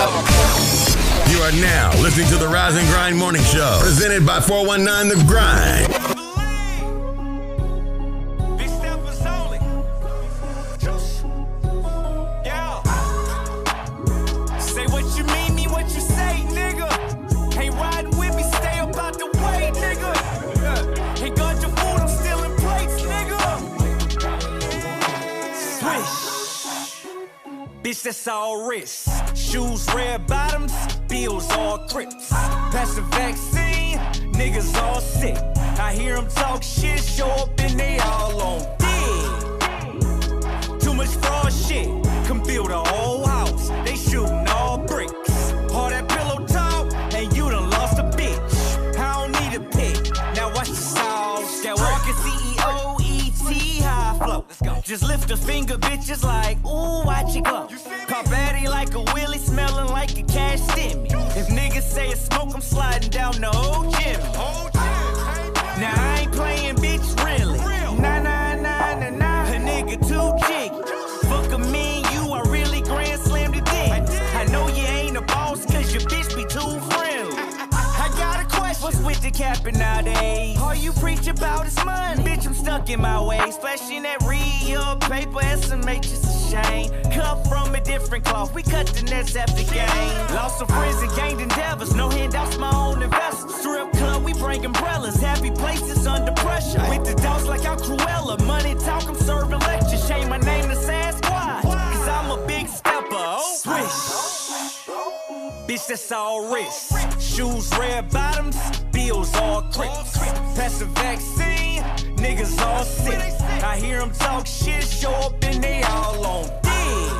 You are now listening to the Rise and Grind Morning Show, presented by 419 The Grind. Say what you mean, mean what you say, nigga. Ain't riding with me, stay up out the way, nigga. Ain't got your food, I'm stealing plates, nigga. Swish. Bitch, that's all wrist. Shoes, red bottoms, bills, all crips. Pass the vaccine, niggas all sick. I hear them talk shit, show up and they all on dick. Too much fraud shit, can build a whole house. They shooting all bricks. All that pillow talk, and you done lost a bitch. I don't need a pick, now watch the sauce. That walking CEO, E.T. high flow. Let's go. Just lift a finger, bitches like, ooh, watch it go. Pop Addy like a wheelie, smelling like a cash stimmy. If niggas say it's smoke, I'm sliding down the old gym. Now I ain't playing, bitch, really. Nah, nah, nah, nah, nah. A nigga too jiggy. Fuck a mean, you are really grand slam the dick. I know you ain't a boss, cause your bitch be too friendly. I got a question. What's with the capping nowadays? All you preach about is money. Bitch, I'm stuck in my ways. Splashing that real paper, SMH is a shame. Cut from a different cloth, we cut the nets after game. Lost some friends and gained endeavors. No handouts, my own investors. Strip club, we bring umbrellas. Happy places under pressure. With the dogs like I'm Cruella. Money talk, I'm serving lectures. Shame my name to Sasquatch. Cause I'm a big stepper. Oh, swish. Bitch, that's all wrist. Shoes, red bottoms, bills, all crips. Pass the vaccine, niggas all sick. I hear them talk shit, show up and they all on dick.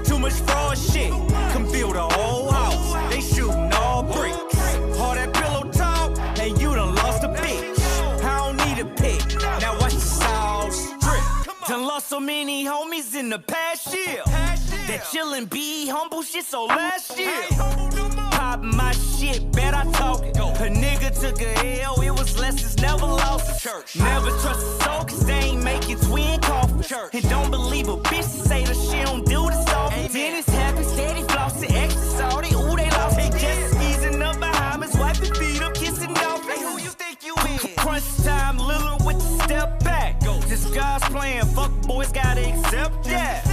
Too much fraud shit, can build a whole house. They shooting all bricks. All that pillow talk, and you done lost a bitch. I don't need a pick, now watch the sauce drip. Done lost so many homies in the past year. That chillin' be humble shit, so last year pop my shit, bet I talk it. A nigga took a L, it was lessons never lost. Church. Never trust a soul, cause they ain't making twin coffins. And don't believe a bitch to say that she don't do this often. Dennis happy, steady flossing, extra salty, ooh they lost. They just squeezing up behind us, wiping feet up, kissing dolphins. Hey, who you think you is? Crunch time, Lillard with the step back. This guy's playing, fuck boys gotta accept that.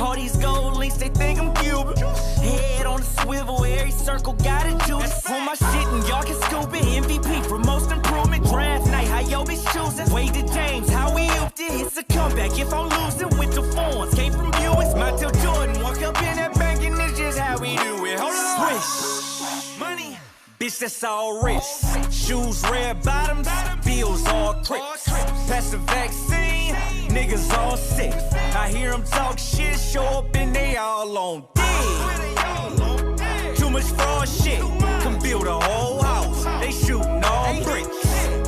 All these gold links, they think I'm Cuban. Head on the swivel, every circle got a juice. On my shit and y'all can scoop it. MVP for most improvement. Draft night, how yo bitch choosing. Wade to James, how we upped it. It's a comeback if I'm losing with the phones. Came from Buicks, Montel Jordan. Walk up in that bank and it's just how we do it. Hold on. Swish. Money. Bitch, that's all wrist. Shoes, red bottoms, bills, all crips. Pass the vaccine, niggas all sick. I hear them talk shit, show up and they all on dick. Too much fraud shit, can build a whole house. They shooting all bricks.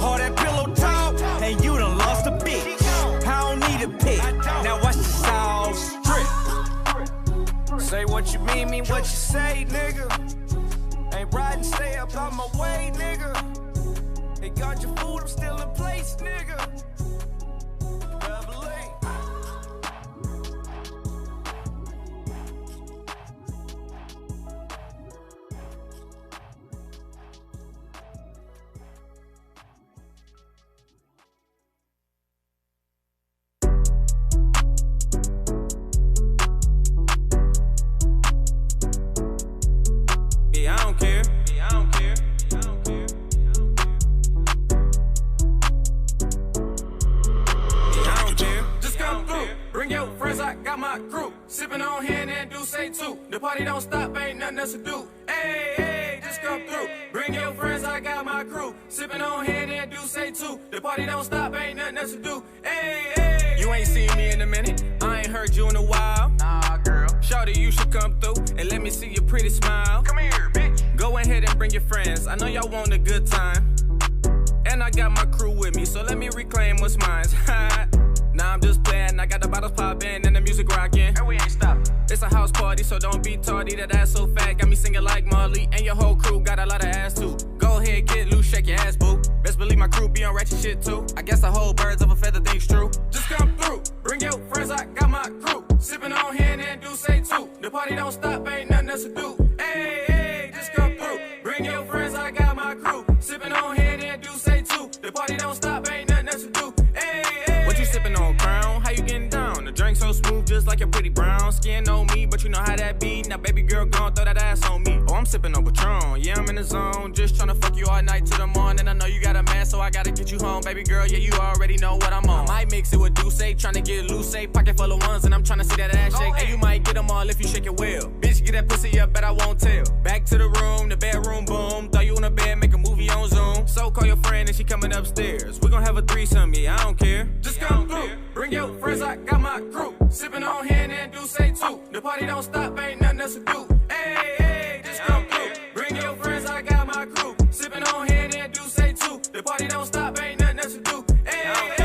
All that pillow talk, and you done lost a bitch. I don't need a pick, now watch the sauce drip. Say what you mean what you say, nigga. Ain't riding, stay up on my way, nigga. They got your food, I'm still in place, nigga. Double A. Sipping on hand and do say too. The party don't stop, ain't nothing else to do. Hey, hey, just come through. Bring your friends, I got my crew. Sipping on hand and do say too. The party don't stop, ain't nothing else to do. Hey, hey. You ain't seen me in a minute. I ain't heard you in a while. Nah, girl. Shawty, you should come through and let me see your pretty smile. Come here, bitch. Go ahead and bring your friends. I know y'all want a good time. And I got my crew with me, so let me reclaim what's mine. Nah, I'm just playing. I got the bottles popping and the music rocking. And we ain't stopping. It's a house party, so don't be tardy. That ass so fat, got me singing like Marley. And your whole crew got a lot of ass too. Go ahead, get loose, shake your ass, boo. Best believe my crew be on ratchet shit too. I guess the whole birds of a feather thing's true. Just come through, bring your friends, I got my crew. Sipping on hand and do do say two. The party don't stop, ain't nothing else to do. Hey, hey, just come through. Bring your friends, I got my crew. Sipping on hand and do say two. The party don't stop, ain't nothing else to do. Hey, hey. What you sipping on, Crown? How you getting down? The drink so smooth, just like your pretty brown skin on me, but you know how that be. Now, baby girl, gon' throw that ass on me. Oh, I'm sipping on Patron. Yeah, I'm in the zone. Just tryna fuck you all night till the morning. I know you got a man, so I gotta get you home, baby girl. Yeah, you already know what I'm on. I might mix it with Douce, tryna get loose, pocket full of ones, and I'm tryna see that ass shake. And you might get them all if you shake it well. Bitch, get that pussy up, bet I won't tell. Back to the room, the bedroom, boom. Throw you in the bed, make a movie on Zoom. So call your friend and she coming upstairs. We gon' have a threesome, yeah, I don't care. Just come through. Bring your friends, I got my crew. Sipping on hand and do say two. The party don't stop, ain't nothing else to do. Hey, hey, just come through. Bring your friends, I got my crew. Sipping on hand and do say two. The party don't stop, ain't nothing else to do. Hey, hey.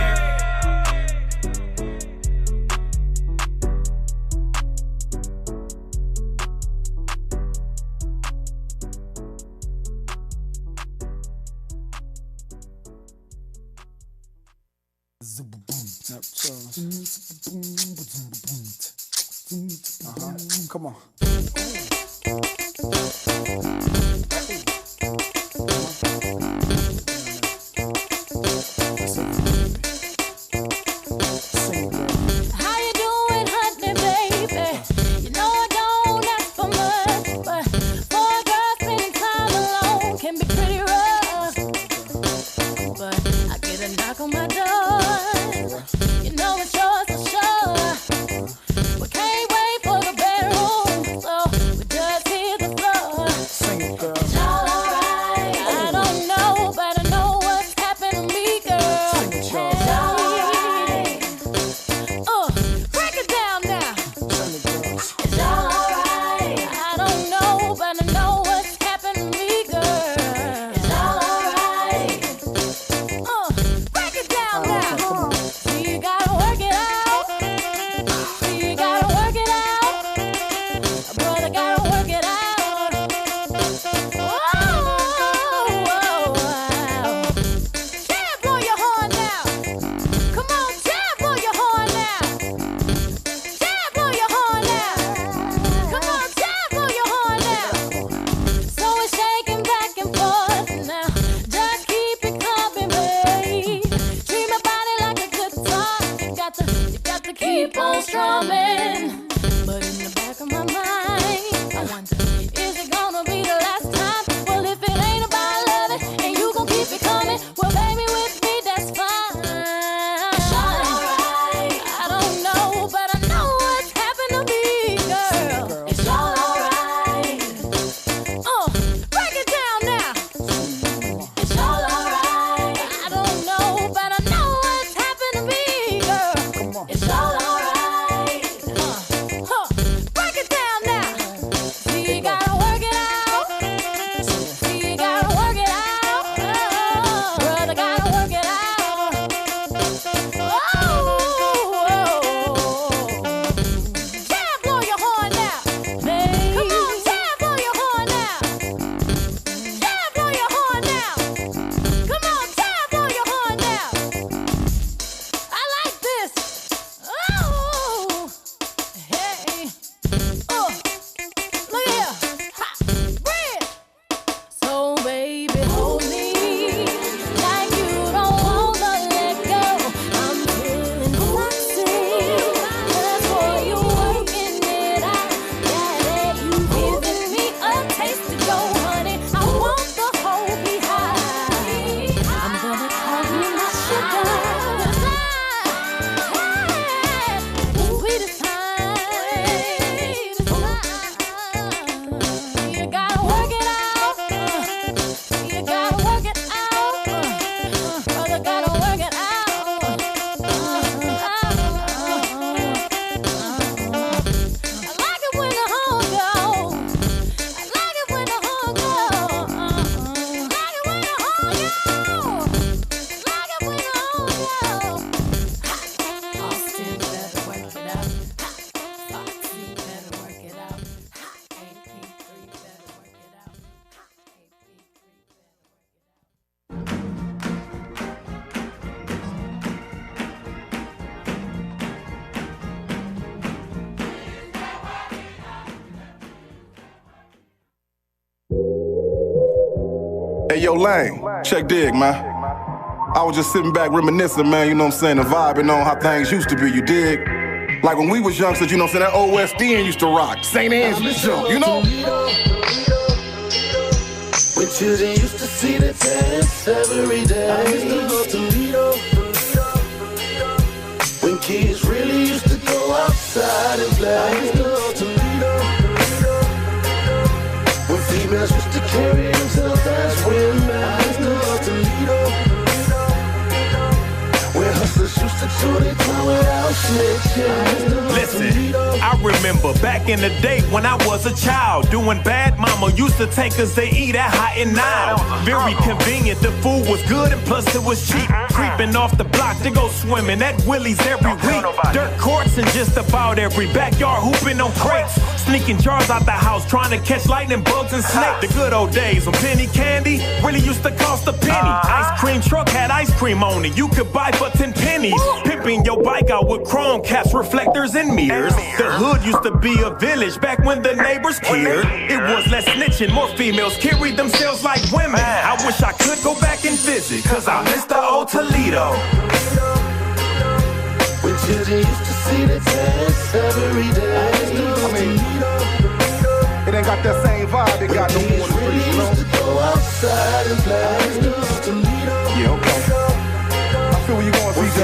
Come on. yo, Lane, check dig, man. I was just sitting back reminiscing, man, you know what I'm saying, and vibing on how things used to be, you dig? Like when we was youngsters, you know what I'm saying, that OSDN used to rock. St. Angela's jump, you know? When children used to see the dance every day. I used to go to Toledo. When kids really used to go outside and play. I used to go to Toledo. When females used to carry themselves as women. I used to go to Toledo. When hustlers used to do their time without snitching. Listen, I remember back in the day when I was a child, doing bad, mama used to take us to eat at Hot and Now. Very convenient, the food was good and plus it was cheap. Creeping off the block to go swimming at Willie's every week. Dirt courts in just about every backyard, hooping on crates. Sneaking jars out the house, trying to catch lightning bugs and snakes. The good old days when penny candy really used to cost a penny. Ice cream truck had ice cream on it, you could buy for 10 pennies. Pimping your bike out with chrome caps, reflectors, and mirrors. The hood used to be a village back when the neighbors cared. It was less snitching, more females carried themselves like women. I wish I could go back and visit, cause I miss the old Toledo. When children used to see the dance every day. I mean, it ain't got that same vibe it got no more in the streets, you know? Used to go outside and play. Yeah, okay. I feel where you going, CJ.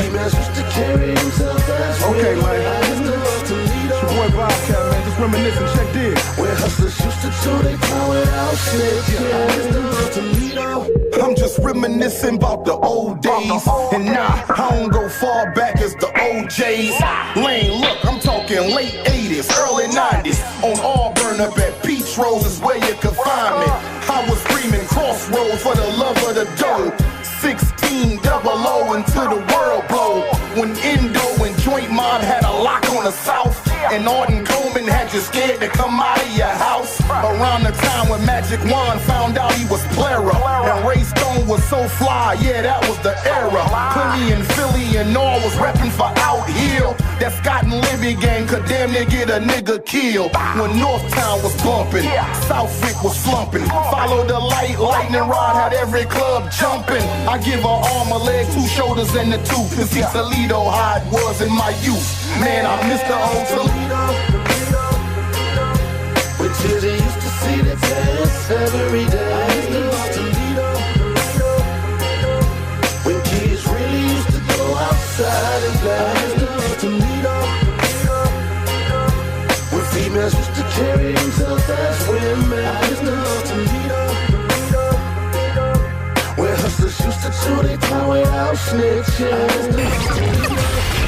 Okay, man. It's your boy Bobcat, man. Just reminiscing, check dig. Where hustlers used to do their time without snitching. I'm just reminiscing about the old days. And nah, I don't go far back as the OJs. Lane, look, I'm talking late 80s, early 90s. On Auburn up at Peach Rose is where you could find me. I was screaming Crossroads for the love of the dough. 16 double O until the world blow. When Indo and Joint Mob had a lock on the South. And Arden Coleman had you scared to come out of your house. Around the time when Magic Wand found out he was Plera. And Ray Stone was so fly, yeah, that was the era. Philly and Philly and all was reppin' for Out Hill. That Scott and Libby gang could damn near get a nigga killed. When Northtown was bumpin', Southwick was slumpin'. Follow the light, lightning rod had every club jumpin'. I give her arm, a leg, 2 shoulders, and a tooth. And see Toledo how it was in my youth. Man, I miss the old Toledo. When children used to see the dance every day. When kids really used to go outside and play. When females used to carry themselves as women. Where hustlers used to do their time without snitching.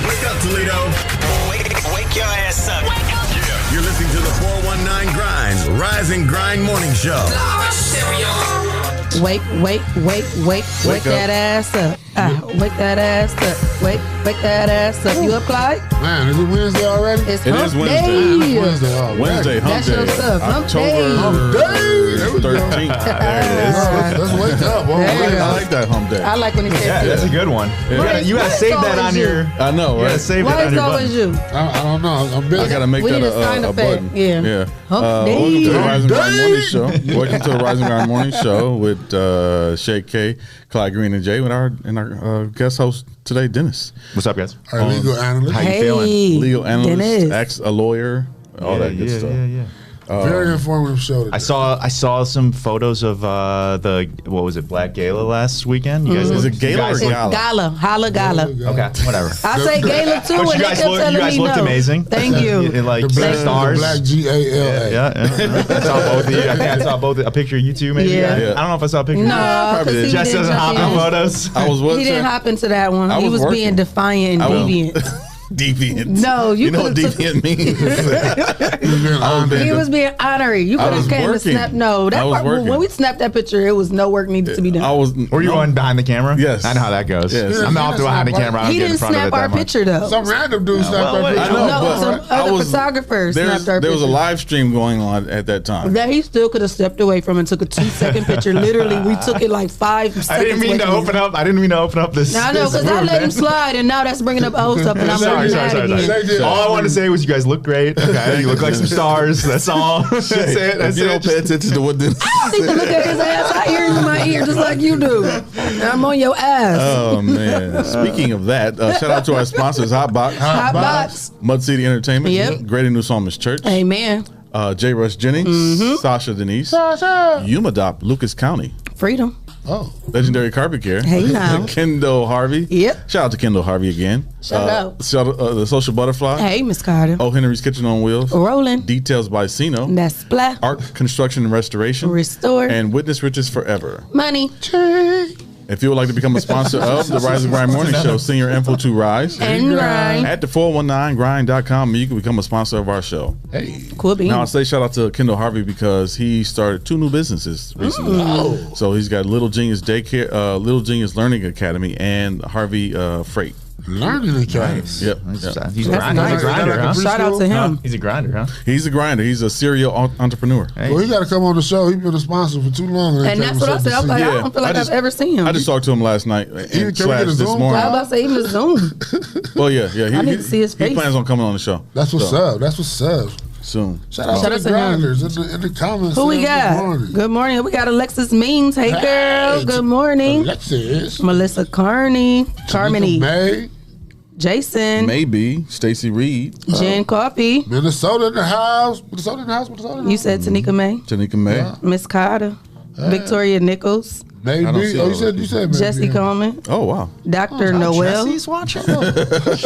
Wake up, Toledo. Wake your ass up. Yeah. You're listening to the 419 Grind's Rise and Grind Morning Show. Wake that ass up. Wake that ass up. Wake that ass up. You up, Clyde? Man, is it Wednesday already? It's It hump is Wednesday. day. It's Wednesday already. Wednesday, hump That's day. your stuff. Hump day. Hump day. There we go. 13th. There it is. Let's wake up. There you go. I like that hump day. I like when he said Yeah, that's a good one. You gotta save that on your. I know, You gotta right? save Why that on is your always button. you? I don't know. I'm busy. I gotta make We that need a sound a effect. button. Yeah. Hump day. Welcome to the Rise and Grind Day. Morning Show. Welcome to the Rise and Grind Morning Show with Shae K, Clyde Green, and Jay, with our guest host today, Dennis. What's up, guys? Our legal analyst. How you Hey, feeling? Legal analyst, Dennis. ex a lawyer, all that good stuff. Yeah. Very informative show today. I saw some photos of the what was it, Black Gala last weekend. You guys, Is it Gala or It's Gala? Gala. Holla Gala. Okay, whatever. I say Gala too, But and they kept telling me looked no. amazing. Thank you. In like the black, stars. The black GALA. Yeah. I saw both of you. I think I saw both a picture of you two, maybe. Yeah. I don't know if I saw a picture. No, probably because did. he Jess didn't doesn't hop jump in in. photos. I was what? He didn't hop into that one. I He was was being working. defiant and I was- deviant. Deviant. No, you know what could've took- deviant means? He was being honorary. You could was have came and working. snapped. No, that I was part, working. when we snapped that picture, it was no work needed to be done. I was. Were you on behind the camera? Yes. I know how that goes. Yes. I'm not behind the camera. I don't He get in didn't front of snap it that our much. picture though. Some random dude snapped well, our wait. picture. I know, No, but some I other was- photographers snapped our There was a picture. live stream going on at that time. That he still could have stepped away from and took a 2-second picture. Literally, we took it like 5 seconds. I didn't mean to open up. I didn't mean to open up this. I know, because I let him slide, and now that's bringing up old stuff, and I'm Sorry, Sorry. All I wanted to say was you guys look great. Okay, you look like some stars. That's all. That's it. That's if you it. don't pay attention to what this I need to look at his ass. I hear him in my ear just like you do. I'm on your ass. Oh man! Speaking of that, shout out to our sponsors, Hot Box, Mud City Entertainment, Yep. Greater New Psalmist Church, Amen. J. Rush Jennings, Sasha Denise, Umadop, Lucas County, Freedom. Oh, Legendary Carpet Care. Hey now. Kendall Harvey. Yep. Shout out to Kendall Harvey again. Shout out. The Social Butterfly. Hey, Miss Carter. Oh, Henry's Kitchen on Wheels. Rolling. Details by Sino. That's Black. Art Construction and Restoration. Restore. And Witness Riches Forever. Money. If you would like to become a sponsor of the Rise and Grind Morning Show, send your info to Rise And Grind. at the 419grind.com, and you can become a sponsor of our show. hey. Cool beans. Now, I say shout out to Kendall Harvey because he started 2 new businesses recently. So he's got Little Genius Daycare, Little Genius Learning Academy, and Harvey Freight. Learning academy. Yep. He's a That's grinder. nice. He's a grinder, huh? Shout out to him. He's a grinder, huh? He's a grinder. He's a serial entrepreneur. Hey. Well, he got to come on the show. He's been a sponsor for too long. And that's what I said. I was like, I don't feel like I've ever seen him. I just talked to him last night Can we and get a slash this Zoom morning. I was about to say, even the Zoom. Well, yeah. I need to see his He face. plans on coming on the show. That's what's So, up. That's what's up. soon. Shout out Shout to out the to him. grinders in the comments. Who we saying got? Good morning. We got Alexis Means. Hey, girl. Good morning. Alexis. Melissa Carney. Carmony. May. Jason. Maybe Stacy Reed. Jen Coffee. Minnesota in the house. Minnesota in the house. You said Tanika May. Tanika May. Miss Carter. Victoria Nichols. Maybe. I don't see Oh, all you said of maybe. Jesse Coleman. Oh, wow. Dr. Noel. Jesse's watching. That's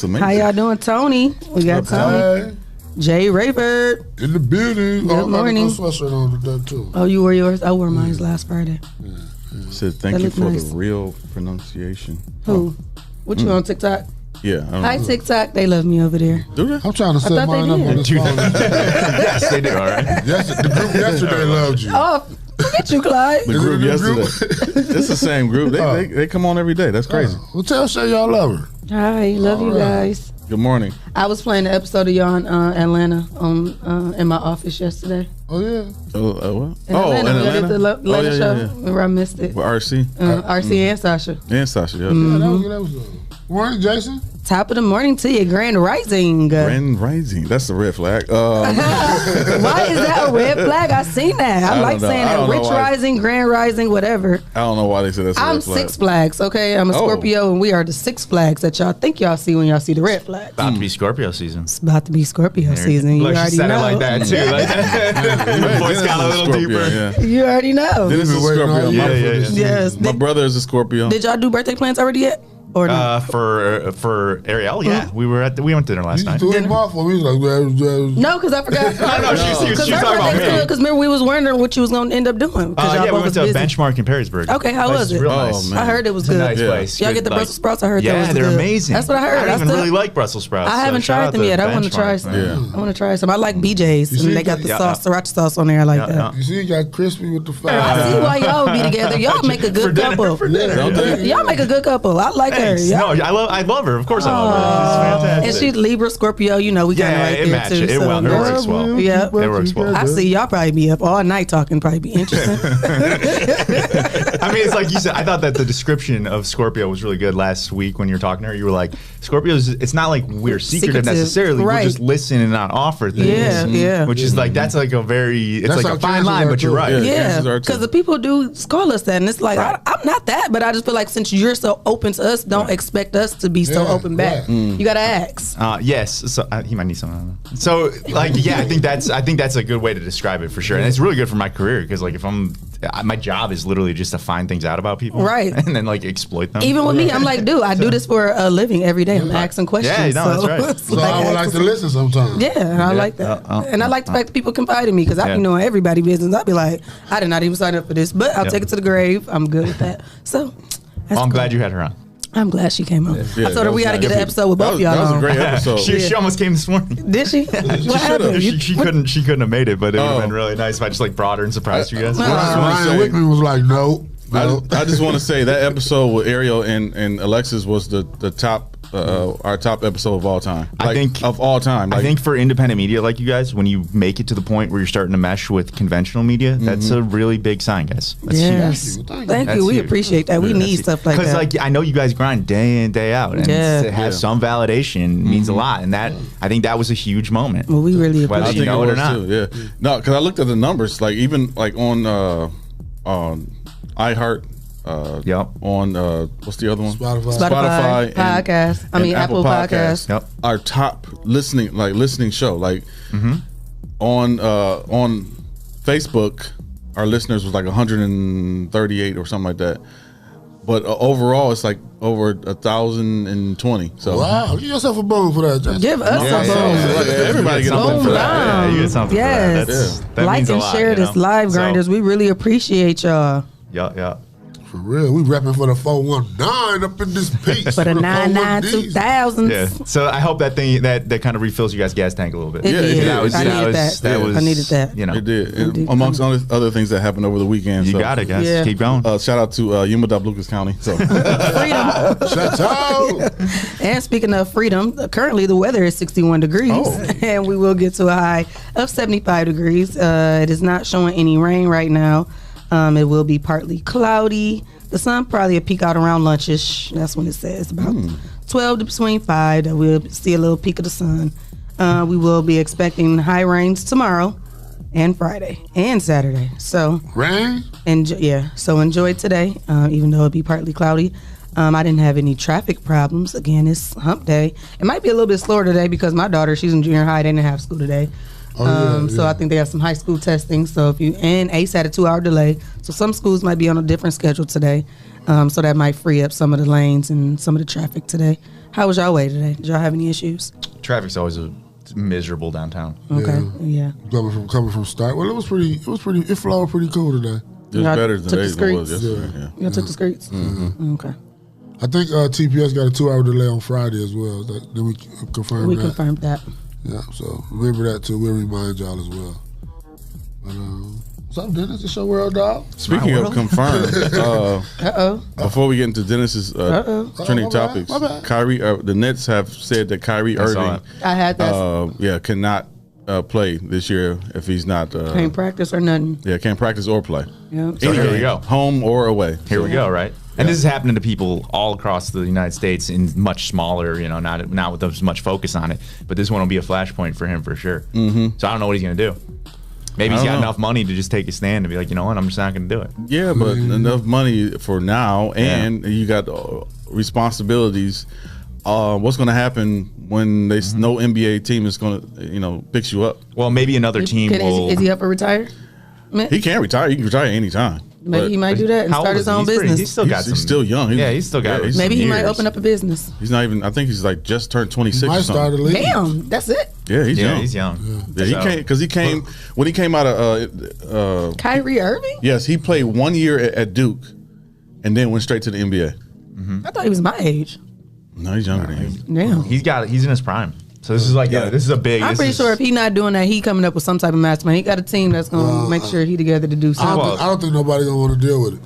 amazing. How y'all doing, Tony? We got Tony. Hey, Jay Rayford. in the building. Good morning. I got no sweatshirt on today too. Oh, you wore yours? I wore mine last Friday. Said thank That you look for nice. the real pronunciation. Who? What you on TikTok? Yeah. I don't Hi, know. TikTok. They love me over there. Do they? I'm trying to set thought mine they up did. on this phone. Yes, they do. All right. Yes, the group yesterday loved you. Oh, look at you, Clyde. The Is it group a new yesterday. It's the same group. They come on every day. That's crazy. Well, tell Shae y'all love her. Hi, love you All right. guys. Good morning. I was playing the episode of y'all in Atlanta in my office yesterday. Oh yeah. What? In Oh, in Atlanta, we did Atlanta? the Atlanta yeah, show. yeah. Where I missed it. With RC RC and Sasha. and Sasha. Yeah. Mm-hmm. That was a good episode. Morning, Jason. Top of the morning to you, Grand Rising. Grand Rising. That's the red flag. Why is that a red flag? I seen that. I don't like know. saying I that. don't know Rich why. Rising, Grand Rising, whatever. I don't know why they said that's a I'm red flag. Six Flags, okay? I'm a Oh. Scorpio, and we are the Six Flags that y'all think y'all see when y'all see the red flag. About to be Scorpio season. It's about to be Scorpio season. You Look, she already said know. it like that too. Like that. Voice got a little Scorpio, deeper. Yeah. You already know. Dennis is a waiting Scorpio. on you My- for Yeah, this Yes. season. My brother is a Scorpio. Did y'all do birthday plans already yet? Or no? For Ariel, yeah, we went to dinner last You night. threw him off for me. He was like, No, because I forgot. No, she was talking about me. Because remember, we was wondering what you was going to end up doing. Yeah, we both went to was a busy. benchmark in Perrysburg. Okay, how Place was is it? Real Oh, nice. man. I heard it was It's a good. nice Yeah. place. Y'all Good, get the like- Brussels sprouts? I heard that Yeah, was they're good. amazing. That's what I heard. I I don't even still- really like Brussels sprouts. I haven't so shout tried out them to yet. I want to try Benchmark, some. man. I want to try some. I like BJ's, see and they got the Yeah. sauce, sriracha sauce on there. I like that. Yeah. You see, he got crispy with the fat. I see why y'all be together. Y'all make a good couple. Don't they? Y'all make a good couple. I like her. Thanks. Y'all- No, I love her. Of course I love her. She's fantastic. And she's Libra, Scorpio. You know, we got Yeah, right it there matches. too. It so well, it that's- works well. Yeah. It works well. I see y'all probably be up all night talking. Probably be interesting. I mean, it's like you said. I thought that the description of Scorpio was really good last week when you were talking to her. You were like, Scorpios, it's not like we're secretive necessarily. Right. We're just listen and not offer things. Yeah, yeah. Which is like, that's like a very, it's That's like how a fine Kansas line, are but you're too. right. Yeah. Yeah, chances are, too. because the people do call us that, and it's like Right. I'm not that, but I just feel like since you're so open to us, don't expect us to be so Yeah, open back. yeah. You gotta ask. Yes, so he might need some. So, like, yeah, I think that's a good way to describe it for sure, and it's really good for my career because, like, if my job is literally just to find things out about people, Right. and then like exploit them. Even with me, I'm like, dude, I do this for a living every day. I'm asking questions. Yeah, no, that's right. it's So I would like asking to listen sometimes. Yeah, and I like that. And I like the fact that people confide in me because I Yeah. be knowing everybody business. I'd be like, I did not even sign up for this, but I'll Yeah. take it to the grave. I'm good with that. So that's I'm cool. glad you had her on. I'm glad she came on. Yeah, I told that her we was got to nice. get an episode with both of y'all That was a on. great episode. She almost came this morning. Did she? What happened? She couldn't have made it, but it would have Oh. been really nice if I just like brought her and surprised you guys. I just wanna Ryan say- Wickman was like, no. I just want to say that episode with Ariel and Alexis was the top our top episode of all time. I think of all time. I think for independent media like you guys, when you make it to the point where you're starting to mesh with conventional media, that's a really big sign, guys. That's yes. huge. Thank you. We huge. appreciate that. We need stuff like that. Because like I know you guys grind day in day out, and to have some validation means a lot. And that I think that was a huge moment. Well, we really appreciate whether you know it or not. Too, yeah. No, because I looked at the numbers. Like even like on iHeart. On what's the other one? Spotify podcast. I mean Apple Podcasts. Yep. Our top listening show. Like on Facebook, our listeners was like 138 or something like that. But overall, it's like over 1,020. So wow, give yourself a bone for that, Justin. Give us a bone. Everybody get a bone for that. Yeah, you get something for that. That like means a and lot, share you know? this live, grinders. We really appreciate y'all. Yeah. For real, we repping for the 419 up in this piece. For the 992,000s. Yeah. So I hope that thing that kind of refills you guys' gas tank a little bit. It did. I needed that. I needed that. You know, it did. And amongst other things that happened over the weekend. You got it, guys. Yeah. Keep going. Shout out to Yuma, Lucas County. So freedom. Shout out. And speaking of freedom, currently the weather is 61 degrees, and we will get to a high of 75 degrees. It is not showing any rain right now. It will be partly cloudy. The sun probably a peak out around lunchish. That's when it says about 12 to between 5 that we'll see a little peak of the sun. We will be expecting high rains tomorrow and Friday and Saturday. So rain? So enjoy today, even though it'll be partly cloudy. I didn't have any traffic problems. Again, it's hump day. It might be a little bit slower today because my daughter, she's in junior high. They didn't have school today. So I think they have some high school testing. So and ACE had a 2-hour delay. So some schools might be on a different schedule today. So that might free up some of the lanes and some of the traffic today. How was y'all way today? Did y'all have any issues? Traffic's always miserable downtown. Okay. Yeah. Coming from start. Well, it flowed pretty cool today. It was better today than it was yesterday. Y'all took the streets? Mm-hmm. Okay. I think TPS got a 2-hour delay on Friday as well. Then we confirmed that. We confirmed that. Yeah, so remember that too. We'll remind y'all as well. But what's up, Dennis? It's your world, dog. Speaking of confirmed, before we get into Dennis's trending topics, Kyrie, the Nets have said that Kyrie Irving, I had that. cannot play this year if he's not can't practice or nothing. Yeah, can't practice or play. Yeah. So here we go, home or away. Here we go, right? And this is happening to people all across the United States in much smaller, not with as much focus on it. But this one will be a flashpoint for him for sure. So I don't know what he's going to do. Maybe he's got enough money to just take a stand and be like, you know what, I'm just not going to do it. Yeah, but enough money for now, and you got responsibilities. What's going to happen when no NBA team is going to, picks you up? Well, maybe another team will. Is he up for retire? He can retire. He can retire anytime. Maybe he might do that and start his own business. He's still got some. He's still young. He's still got. Maybe he might open up a business. He's not even. I think he's like just turned 26 or something. Damn, that's it. Yeah, he's young. He's young. Yeah, he came because he came when he came out of Kyrie Irving. Yes, he played 1 year at Duke, and then went straight to the NBA. I thought he was my age. No, he's younger than Damn. you. He's in his prime. So this is like this is a big. I'm pretty sure if he's not doing that, he coming up with some type of mastermind. He got a team that's gonna make sure he together to do something. I don't think nobody gonna want to deal with it.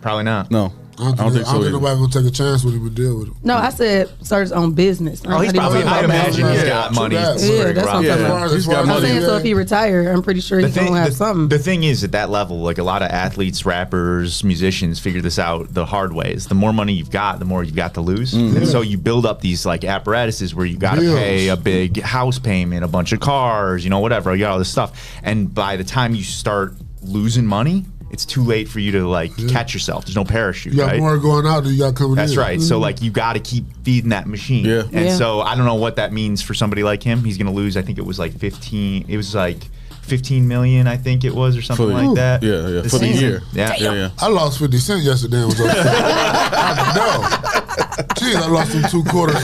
Probably not. No. I don't think nobody gonna take a chance with him and deal with it. No, I said start his own business. Oh, he's probably. I imagine he's got money. Yeah, that's what I'm talking about. He's got I'm money. saying, so if he retire, I'm pretty sure he's gonna have something. The thing is, at that level, like a lot of athletes, rappers, musicians figure this out the hard ways. The more money you've got, the more you've got to lose. And so you build up these like apparatuses where you got to pay a big house payment, a bunch of cars, whatever. You got all this stuff, and by the time you start losing money, it's too late for you to catch yourself. There's no parachute. You got more going out than you got coming in. That's right. So you got to keep feeding that machine. Yeah. And so I don't know what that means for somebody like him. He's going to lose. I think it was 15. It was 15 million, I think it was, or something like that. Yeah. For the year. Yeah. I lost 50 cents yesterday. And was upset. I know. Jeez, I lost them 2 quarters.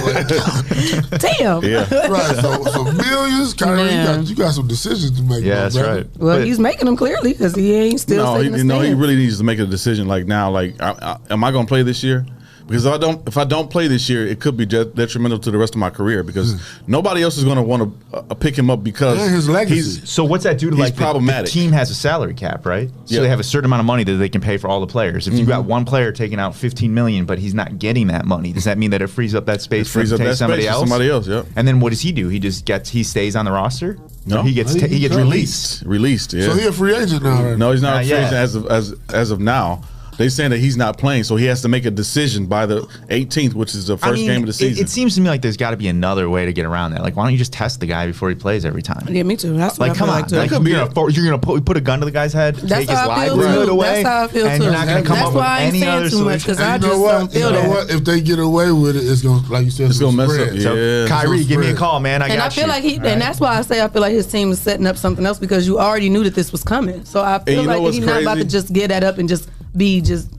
Damn. Yeah. Right. So millions. Kyrie, you got some decisions to make. Yeah, that's right. Well, he's making them clearly because he ain't still. He really needs to make a decision. Like now, am I going to play this year? Because if I don't play this year, it could be detrimental to the rest of my career because nobody else is going to want to pick him up because his legacy. So what's that do to like problematic. The team has a salary cap, right? So Yeah. they have a certain amount of money that they can pay for all the players. If you got one player taking out $15 million, but he's not getting that money, does that mean that it frees up that space for him to take somebody else? Somebody else, yeah. And then what does he do? He stays on the roster? No, he gets released. Released, yeah. So he a free agent now, right? No, he's not Not a free yet. agent as of now. They're saying that he's not playing, so he has to make a decision by the 18th, which is the first game of the season. It seems to me like there's got to be another way to get around that. Like, why don't you just test the guy before he plays every time? Yeah, me too. That's what Like, I come feel on. like too. Like, you're gonna put a gun to the guy's head, That's take his how I feel livelihood too. away, That's how I feel and too. you're not gonna come That's up with why I ain't any saying other too much solution. because I You know just what? don't feel You know that. what? If they get away with it, it's gonna, like you said, It's gonna mess up. spread. Yeah. Kyrie, give me a call, man. I And got I feel you. like and that's why I say I feel like his team is setting up something else because you already knew that this was coming. So I feel you know like what's he's not about to crazy? just get that up and just be just.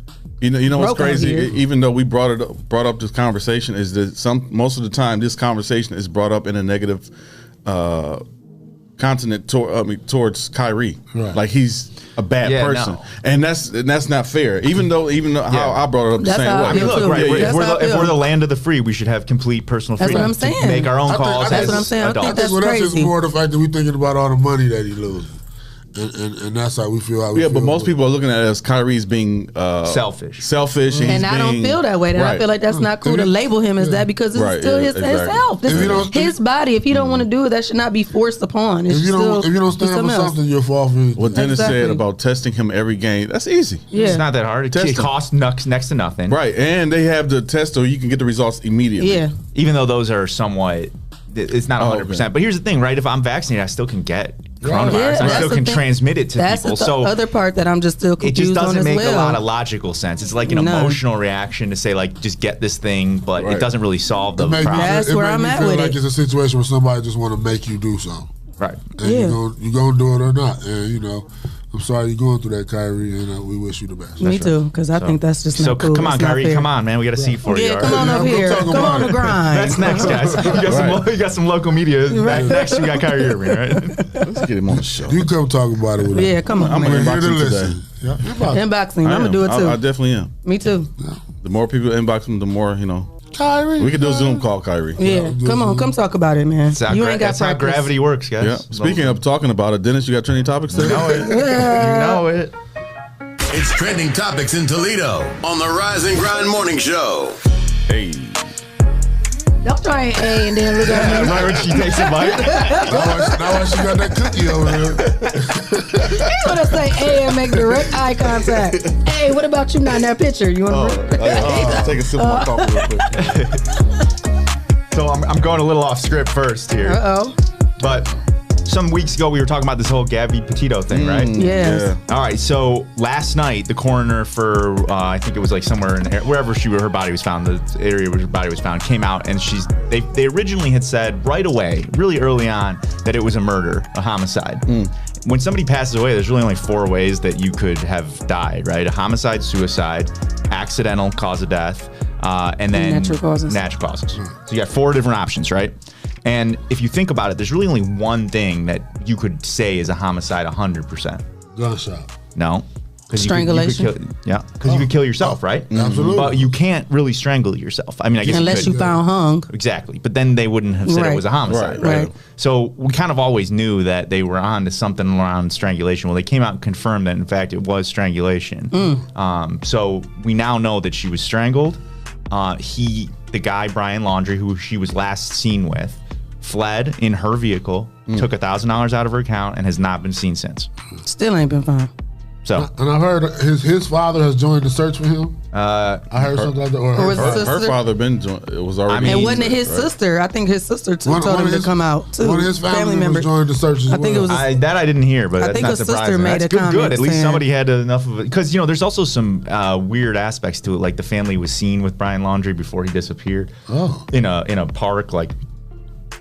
You know what's broke out crazy? here. Even though we brought up this conversation, is that most of the time this conversation is brought up in a negative continent towards Kyrie, Right. like he's a bad Yeah, person, no. and that's not fair. Even though how I brought it up the That's same how I way. I mean, feel look, too. right? Yeah, If, yeah. if we're the land of the free, we should have complete personal That's freedom what I'm to saying. make our own I think- calls. I think- as That's what I'm saying. I adults. think that's Well, that's just crazy. more the fact that we're thinking about all the money that he loses. And that's how we feel. Yeah, but most people are looking at it as Kyrie's being Selfish. and, And I don't feel that way. And I feel like that's not cool to label him as that because it's Right, still yeah, his exactly. health. This If you is don't- his body. If he don't want to do it, that should not be forced upon. It If should you don't still stand be for something else. something, you'll fall for anything. what Dennis Exactly. said about testing him every game. That's easy. Yeah. It's not that hard. It Test them. costs next to nothing. Right, and they have the test so you can get the results immediately. Yeah. Even though those are somewhat, it's not Oh, 100%. okay. But here's the thing, right? If I'm vaccinated, I still can get coronavirus. Yeah, I that's still the can thing. transmit it to That's people. the So other part that I'm just still it confused just on doesn't as make well. a lot of logical sense. It's like an No. emotional reaction to say, like, just get this thing, but Right. it doesn't really solve the It make me- problem. That's it where make I'm me at feel with like it. it's a situation where somebody just want to make you do something. Right. And Yeah. you gonna do it or not. And I'm sorry you're going through that, Kyrie, and we wish you the best. Me too, because I think that's just So not cool. come on, It's not Kyrie, fair. come on, man. We got a seat for you. Yeah, all come right? on up I'm here. talking Come about on it. the grind. That's next, guys. You got some local media. Right. Next, you got Kyrie Irving, right? Let's get him on the show. You come talk about it with Yeah, us. come on, I'm man. We're here inbox to him today. listen. Yeah, inbox. Inboxing. I'm I gonna am. do it too. I definitely am. Me too. The more people inbox him, the more Kyrie. We could do a Zoom call, Kyrie. Yeah, come on, come talk about it, man. You ain't got That's how practice. gravity works, guys. Yeah. Speaking of talking about it, Dennis, you got trending topics there? You know it. It's trending topics in Toledo on the Rise and Grind Morning Show. Hey. Don't try an A and then look at me. Right when she takes a bite. Now why she got that cookie over there? You want to say A and make direct eye contact. Hey, what about you not in that picture? You want to Take a sip of my coffee real quick. So I'm going a little off script first here. Uh-oh. But some weeks ago, we were talking about this whole Gabby Petito thing, right? Yes. All right. So last night, the coroner for I think it was like somewhere in wherever her body was found, the area where her body was found, came out, and they originally had said right away, really early on, that it was a murder, a homicide. When somebody passes away, there's really only 4 ways that you could have died, right? A homicide, suicide, accidental cause of death, and then Natural causes. Natural causes. So you got 4 different options, right? And if you think about it, there's really only one thing that you could say is a homicide 100%. Gunshot. No. Strangulation? Because you could kill yourself, right? Absolutely. But you can't really strangle yourself. I mean, I guess Unless you you could. found hung. Exactly. But then they wouldn't have said it Right. was a homicide, Right. right? So we kind of always knew that they were on to something around strangulation. Well, they came out and confirmed that, in fact, it was strangulation. So we now know that she was strangled. The guy, Brian Laundrie, who she was last seen with, fled in her vehicle, took $1,000 out of her account, and has not been seen since. Still ain't been found. So And I've heard his father has joined the search for him. I heard something like that. Or was her, it Her sister? father it was already. I mean, And wasn't it his right? sister? I think his sister too One- told one him of to his- come out too. one of his family members members. joined the search as I think it well. was that I didn't hear, but I that's think not his sister surprising. made That's a good. comment At least saying- somebody had enough of it, because there's also some weird aspects to it. Like the family was seen with Brian Laundrie before he disappeared. Oh. In a park, like.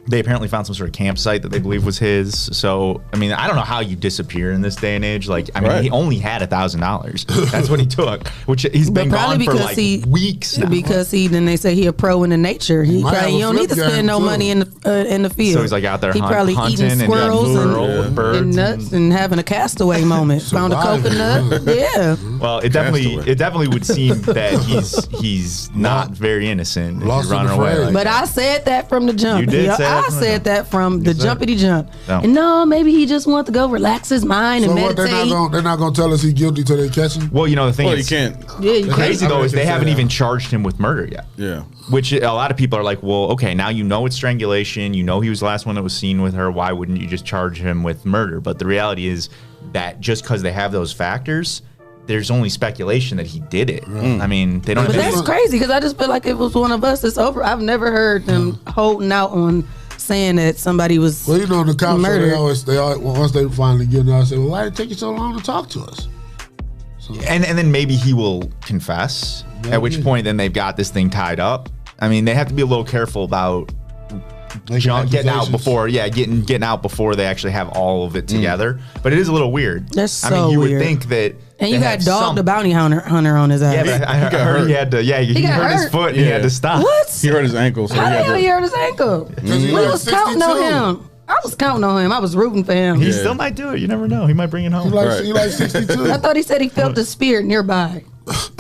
They apparently found some sort of campsite that they believe was his. So, I mean, I don't know how you disappear in this day and age. Like, I mean, Right. he only had $1,000. That's what he took, which he's been But probably gone for because like weeks now. Because then they say he a pro in the nature. He might probably have you a don't need to flip spend game, no too. money in the field. So he's like out there he probably hunting eating and squirrels getting and, rural with birds and nuts and having a castaway moment. Found a Surviving, coconut. Yeah. Well, it definitely would seem that he's not very innocent. If Lost you're running in the away. fray. Like But that. I said that from the jump. You did say that I from the said jump. that from the jumpity jump. No. And no, maybe he just wants to go relax his mind and So what? meditate. They're not gonna tell us he's guilty till they catch him. Well, you know the thing Well, you is, can't. Yeah, you crazy can't. though is they say haven't that. even charged him with murder yet. Yeah. Which a lot of people are like, well, okay, now you know it's strangulation. You know he was the last one that was seen with her. Why wouldn't you just charge him with murder? But the reality is that just because they have those factors, there's only speculation that he did it. I mean, they don't. But have that's crazy because I just feel like if it was one of us, it's over. I've never heard them holding out on saying that somebody was. Well, you know, the cops murdered. they always once they finally get out, say, well, why did it take you so long to talk to us? So, And then maybe he will confess. At which Maybe. point, then they've got this thing tied up. I mean, they have to be a little careful about making getting out accusations. before, getting out before they actually have all of it together. But it is a little weird. That's I mean, so you weird. would think that. And you they got have Dog some- the Bounty Hunter on his ass. Yeah, but I heard he had to. Yeah, he got hurt his hurt? foot. And he had to stop. What? He hurt his ankle, so How he the had hell to. he hurt his ankle? he We like was counting 62. on him. I was counting on him. I was rooting for him. He Yeah. still might do it. You never know. He might bring it home. He like 62. I thought he said he felt the spirit nearby.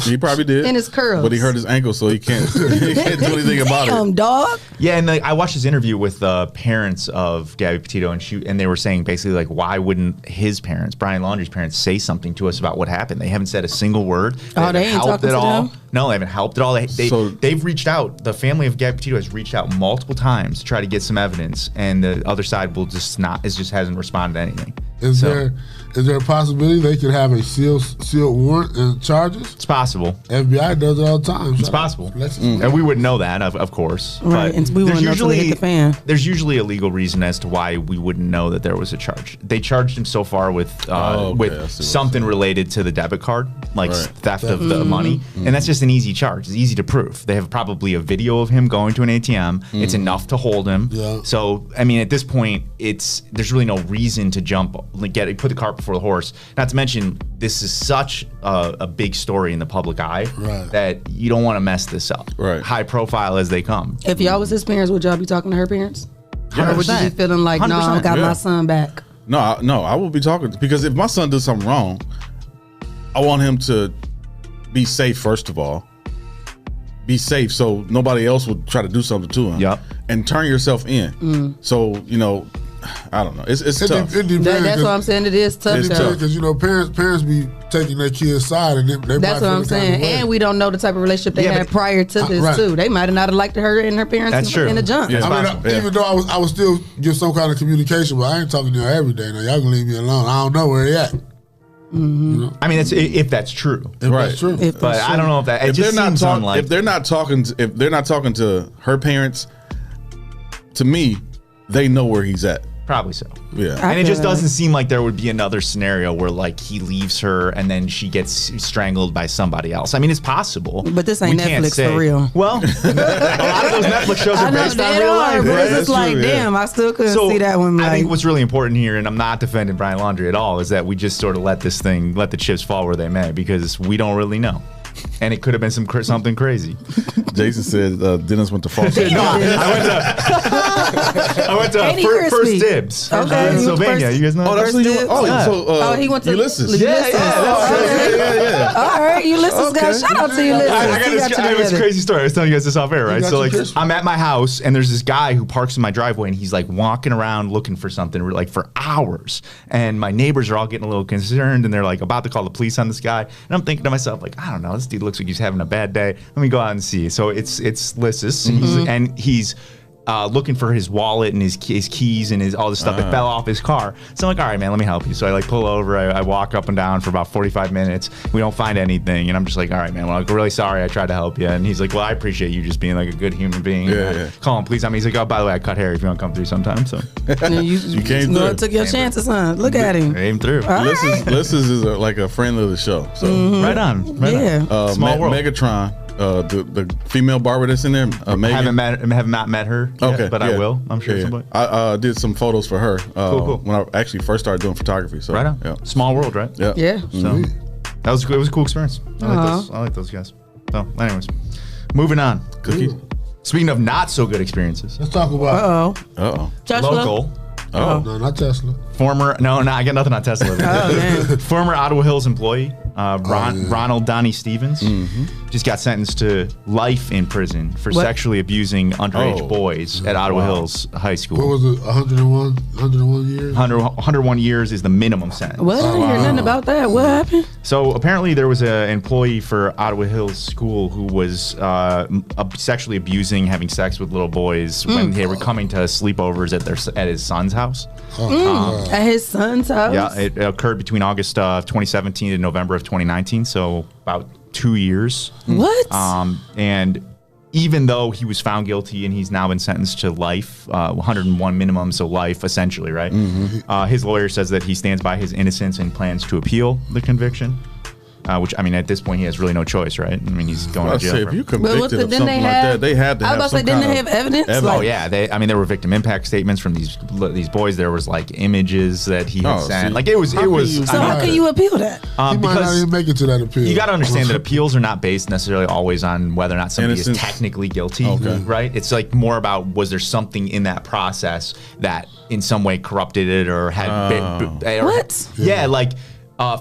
He probably did. In his curls. But he hurt his ankle, so he can't, he can't do anything about it. Damn, dog. Yeah, and I watched his interview with the parents of Gabby Petito, and they were saying basically like, why wouldn't his parents, Brian Laundrie's parents, say something to us about what happened? They haven't said a single word. Oh, haven't they ain't helped talking at to all. them? No, they haven't helped at all. So- They've reached out. The family of Gabby Petito has reached out multiple times to try to get some evidence, and the other side will just hasn't responded to anything. Is there a possibility they could have a sealed warrant and charges? It's possible. FBI does it all the time. It's possible. Let's And we wouldn't know that, of course. Right, But and we wouldn't know till they hit the fan. There's usually a legal reason as to why we wouldn't know that there was a charge. They charged him so far with Okay, I see what you're something saying. related to the debit card, like Right. theft of the money. And that's just an easy charge. It's easy to prove. They have probably a video of him going to an ATM. It's enough to hold him. Yeah. So, I mean, at this point, there's really no reason to put the cart before the horse. Not to mention, this is such a big story in the public eye Right. that you don't want to mess this up. Right. High profile as they come. If y'all was his parents, would y'all be talking to her parents? Or would you be 100%. feeling like, no, I 100%, got yeah. my son back? No, I will be talking because if my son does something wrong, I want him to be safe first of all. Be safe so nobody else will try to do something to him. Yep. And turn yourself in. So, I don't know. It's tough. It depends. That's what I'm saying. It is tough. It's though. tough. Because parents be taking their kids' side, and they That's what I'm saying. And we don't know the type of relationship they Yeah, had but- prior to this right. too. They might have not liked her and her parents That's true. in the jump. Yeah. Yeah. even though I would still give some kind of communication, but I ain't talking to her every day. Now y'all can leave me alone. I don't know where they at. I mean, if that's true. If Right. that's true. If But that's I don't know if that. It If just seems unlikely. if they're not talking to her parents, to me, they know where he's at. Probably so. Yeah. I And it feel just that. doesn't seem like there would be another scenario where like he leaves her and then she gets strangled by somebody else. I mean, it's possible. But this ain't We can't Netflix say. for real. Well, a lot of those Netflix shows I are know based on they real are, life. but right? it's just That's like, true, yeah. damn, I still couldn't see that one. I Like, think what's really important here, and I'm not defending Brian Laundrie at all, is that we just sort of let the chips fall where they may, because we don't really know. And it could have been something crazy. Jason said Dennis went to false. No, I went to Ain't he first crispy? Dibs. Okay, in he went Pennsylvania. first- You guys know? Oh, that's First who you. dibs? Oh, Yeah. so he went to Ulysses. Yeah, that's okay. Yeah. All right, Ulysses got Okay. shout out to Ulysses. I got He got you this together. crazy story. I was telling you guys this off air, right? got So you like, crispy. I'm at my house and there's this guy who parks in my driveway and he's like walking around looking for something like for hours. And my neighbors are all getting a little concerned and they're like about to call the police on this guy. And I'm thinking to myself like, I don't know, this dude looks like he's having a bad day. Let me go out and see. So it's Ulysses and he's looking for his wallet and his keys and all this stuff that fell off his car. So I'm like, all right, man, let me help you. So I like pull over. I walk up and down for about 45 minutes. We don't find anything. And I'm just like, all right, man, well, I'm really sorry I tried to help you. And he's like, well, I appreciate you just being like a good human being. Yeah. Call him, please. I mean, he's like, oh, by the way, I cut hair if you want to come through sometime. So And you came know, through. took your chances, huh? Look at him. aim through. Ulysses is like a friend of the show. So Right on. Right Yeah. on. Small world. Megatron, the female barber that's in there, Megan. Have not met her yet, Okay, but I yeah. will. I'm sure Yeah. someday. I did some photos for her Cool. when I actually first started doing photography. So Right on. Yeah. Small world, right? Yeah. Yeah. So it was a cool experience. I like those guys. So, anyways, moving on. Cookie. Speaking of not so good experiences, Let's talk about. Uh-oh. Oh. Tesla? local, Oh. No, not Tesla. former, no, I got nothing on Tesla. Oh, man. Former Ottawa Hills employee Ronald Donnie Stevens, just got sentenced to life in prison for sexually abusing underage boys at Ottawa Hills High School. What was it? 101 years? 101 years is the minimum sentence. What? I didn't hear nothing about that. What happened? So apparently there was an employee for Ottawa Hills School who was sexually abusing, having sex with little boys when they were coming to sleepovers at his son's house. At his son's house? Yeah, it occurred between August of 2017 and November of 2019, so about 2 years. What? And even though he was found guilty and he's now been sentenced to life, 101 minimum, so life essentially, right? His lawyer says that he stands by his innocence and plans to appeal the conviction. Which, I mean, at this point, he has really no choice, right? I mean, he's going to jail. If you convicted of something like that, they had to have some kind of... I was about to say, didn't they have evidence? Oh, yeah. There were victim impact statements from these boys. There was, like, images that he had sent. See, like, it was... So how can you appeal that? He might not even make it to that appeal. You got to understand that appeals are not based necessarily always on whether or not somebody is technically guilty, right? It's, like, more about was there something in that process that in some way corrupted it or had... What? Yeah, like...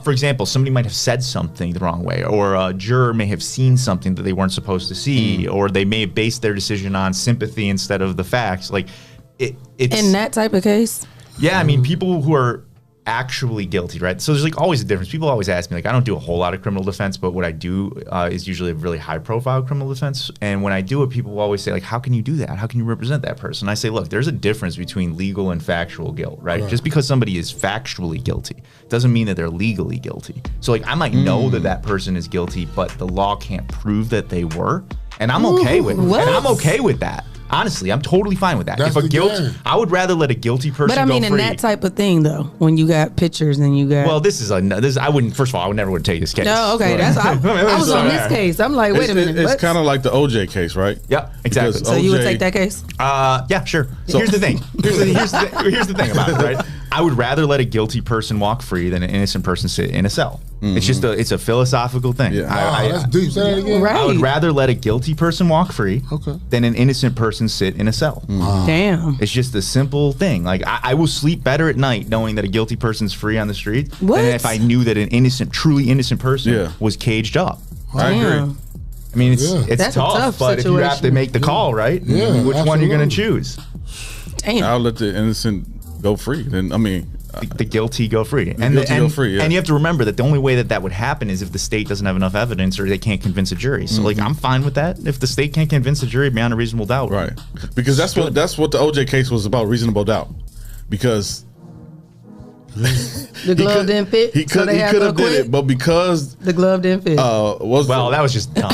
for example, somebody might have said something the wrong way, or a juror may have seen something that they weren't supposed to see, or they may have based their decision on sympathy instead of the facts. Like, it's in that type of case. Yeah, I mean, people who are actually guilty, right? So there's like always a difference. People always ask me, like, I don't do a whole lot of criminal defense, but what I do is usually a really high-profile criminal defense. And when I do it, people will always say, like, how can you do that? How can you represent that person? I say, look, there's a difference between legal and factual guilt, right? Just because somebody is factually guilty doesn't mean that they're legally guilty. So, like, I might know that that person is guilty, but the law can't prove that they were, and I'm okay with it. And I'm okay with that. Honestly, I'm totally fine with that. That's if a guilt, I would rather let a guilty person go free. But I mean, in that type of thing, though, when you got pictures and you got... Well, I wouldn't, first of all, I would never take this case. No, okay. Right. I was on this case. I'm like, wait a minute. It's kind of like the OJ case, right? Yeah, exactly. Because so you would take that case? Yeah, sure. So here's the thing. Here's the thing about it, right? I would rather let a guilty person walk free than an innocent person sit in a cell. It's just it's a philosophical thing. Yeah. That's deep. Say that again. Right. I would rather let a guilty person walk free than an innocent person sit in a cell. Damn. It's just a simple thing. Like, I will sleep better at night knowing that a guilty person's free on the street than if I knew that an truly innocent person was caged up. I agree. I mean, it's That's a tough but if you have to make the call, right? Which one you're going to choose? Damn. I'll let the innocent go free. Then, I mean... The guilty go free. And you have to remember that the only way that would happen is if the state doesn't have enough evidence or they can't convince a jury. So, like, I'm fine with that. If the state can't convince a jury beyond a reasonable doubt. Right. Because that's what the OJ case was about, reasonable doubt. Because... the glove didn't fit. He could have did it, but because the glove didn't fit. That was just dumb.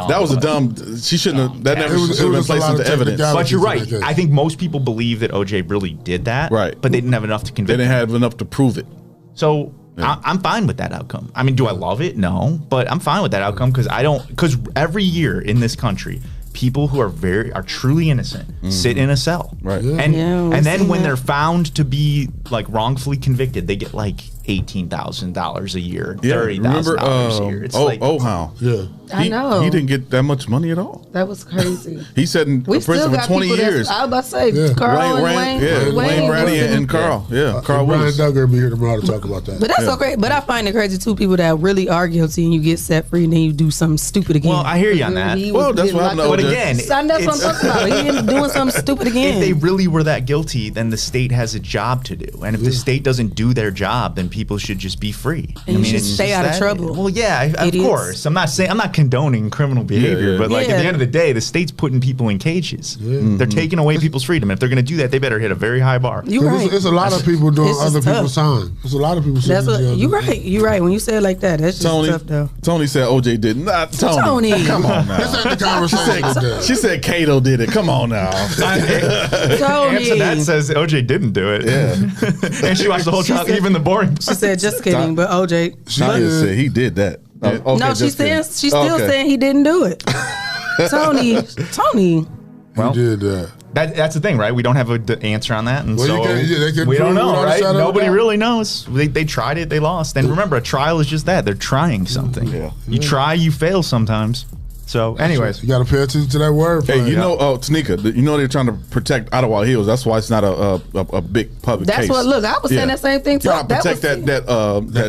That was a dumb. She shouldn't have. That never should have been placed into evidence. But you're right. I think most people believe that OJ really did that. Right. But they didn't have enough to convict. They didn't have enough to prove it. So I'm fine with that outcome. I mean, do I love it? No, but I'm fine with that outcome because every year in this country, people who are truly innocent sit in a cell. Right. And then when they're found to be like wrongfully convicted, they get like $18,000 a year, $30,000 a year. It's how? Yeah. I know. He didn't get that much money at all. That was crazy. He said in prison for 20 years. I was about to say, Carl and Wayne. Yeah, Wayne Brady and Carl. Yeah, Carl Willis. Brian Duggar will be here tomorrow to talk about that. But that's so great. But I find it crazy, too, people that really are guilty and you get set free and then you do something stupid again. Well, I hear you on that. Well, that's what I know. But again, that's what I'm talking about. He ended up doing something stupid again. If they really were that guilty, then the state has a job to do. And if the state doesn't do their job, then people should just be free. And you should stay out of trouble. Well, yeah, of course. I'm not condoning criminal behavior, but like at the end of the day, the state's putting people in cages. They're taking away people's freedom. If they're going to do that, they better hit a very high bar. You're right. There's a lot of people doing other people's time. There's a lot of people. You're right. You're right. When you say it like that, that's just tough, though. Tony said OJ did not. Tony, come on now. This ain't the conversation. She said Cato did it. Come on now. Tony. Antoinette says OJ didn't do it. Yeah. And she watched the whole trial, even the boring. She said, just kidding, but OJ. Tanya said he did that. Okay, no, she's still saying he didn't do it. Tony. Well, he did that. That's the thing, right? We don't have an answer on that, and well, we don't know, right? Nobody really knows. They tried it, they lost. And remember, a trial is just that. They're trying something. Yeah. You try, you fail sometimes. So, anyways, you got to pay attention to that word. Hey, you know, Tanika, you know they're trying to protect Ottawa Hills. That's why it's not a big public That's case. what. Look, I was saying that same thing too. Trying to protect that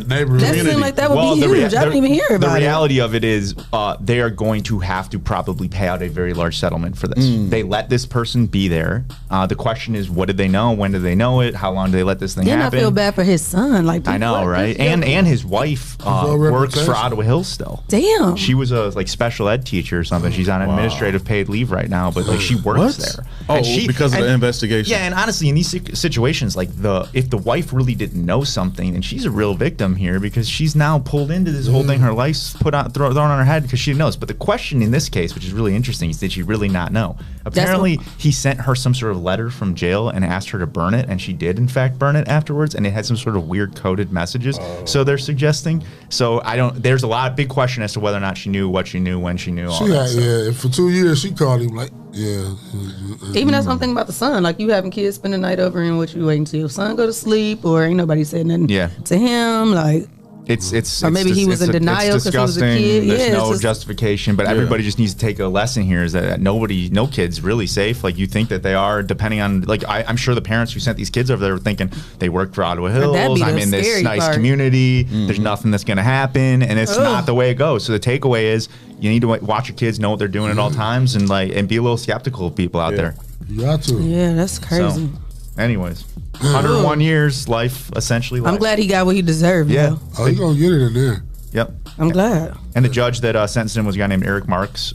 neighborhood. That seemed like that would be huge. I didn't even hear about it. The reality of it is, they are going to have to probably pay out a very large settlement for this. They let this person be there. The question is, what did they know? When did they know it? How long did they let this thing Then happen? I feel bad for his son. Like, I know, right? And his wife works for Ottawa Hills still. Damn. She was a special ed teacher or something. She's on administrative paid leave right now, but like she works there. Oh, because of the investigation. Yeah, and honestly, in these situations, like if the wife really didn't know something, then she's a real victim here because she's now pulled into this whole thing. Her life's thrown on her head because she knows. But the question in this case, which is really interesting, is did she really not know? Apparently, he sent her some sort of letter from jail and asked her to burn it, and she did in fact burn it afterwards, and it had some sort of weird coded messages. So they're suggesting. So there's a big question as to whether or not she knew what she knew, when she knew. For 2 years she called him like, Even that's one thing about the son. Like, you having kids spend the night over and what you waiting till your son go to sleep, or ain't nobody said nothing to him. Like, or maybe he was in denial because he was a kid. There's no justification, but everybody just needs to take a lesson here: is that no kid's really safe. Like, you think that they are, depending on, like, I'm sure the parents who sent these kids over there were thinking they work for Ottawa Hills. I'm in this nice community. There's nothing that's going to happen, and it's not the way it goes. So the takeaway is you need to watch your kids, know what they're doing at all times, and be a little skeptical of people out there. You got to. Yeah, that's crazy. So, anyways, 101 years, life essentially. I'm glad he got what he deserved. Yeah. Oh, he gonna get it in there. Yep. I'm glad. And the judge that sentenced him was a guy named Eric Marks.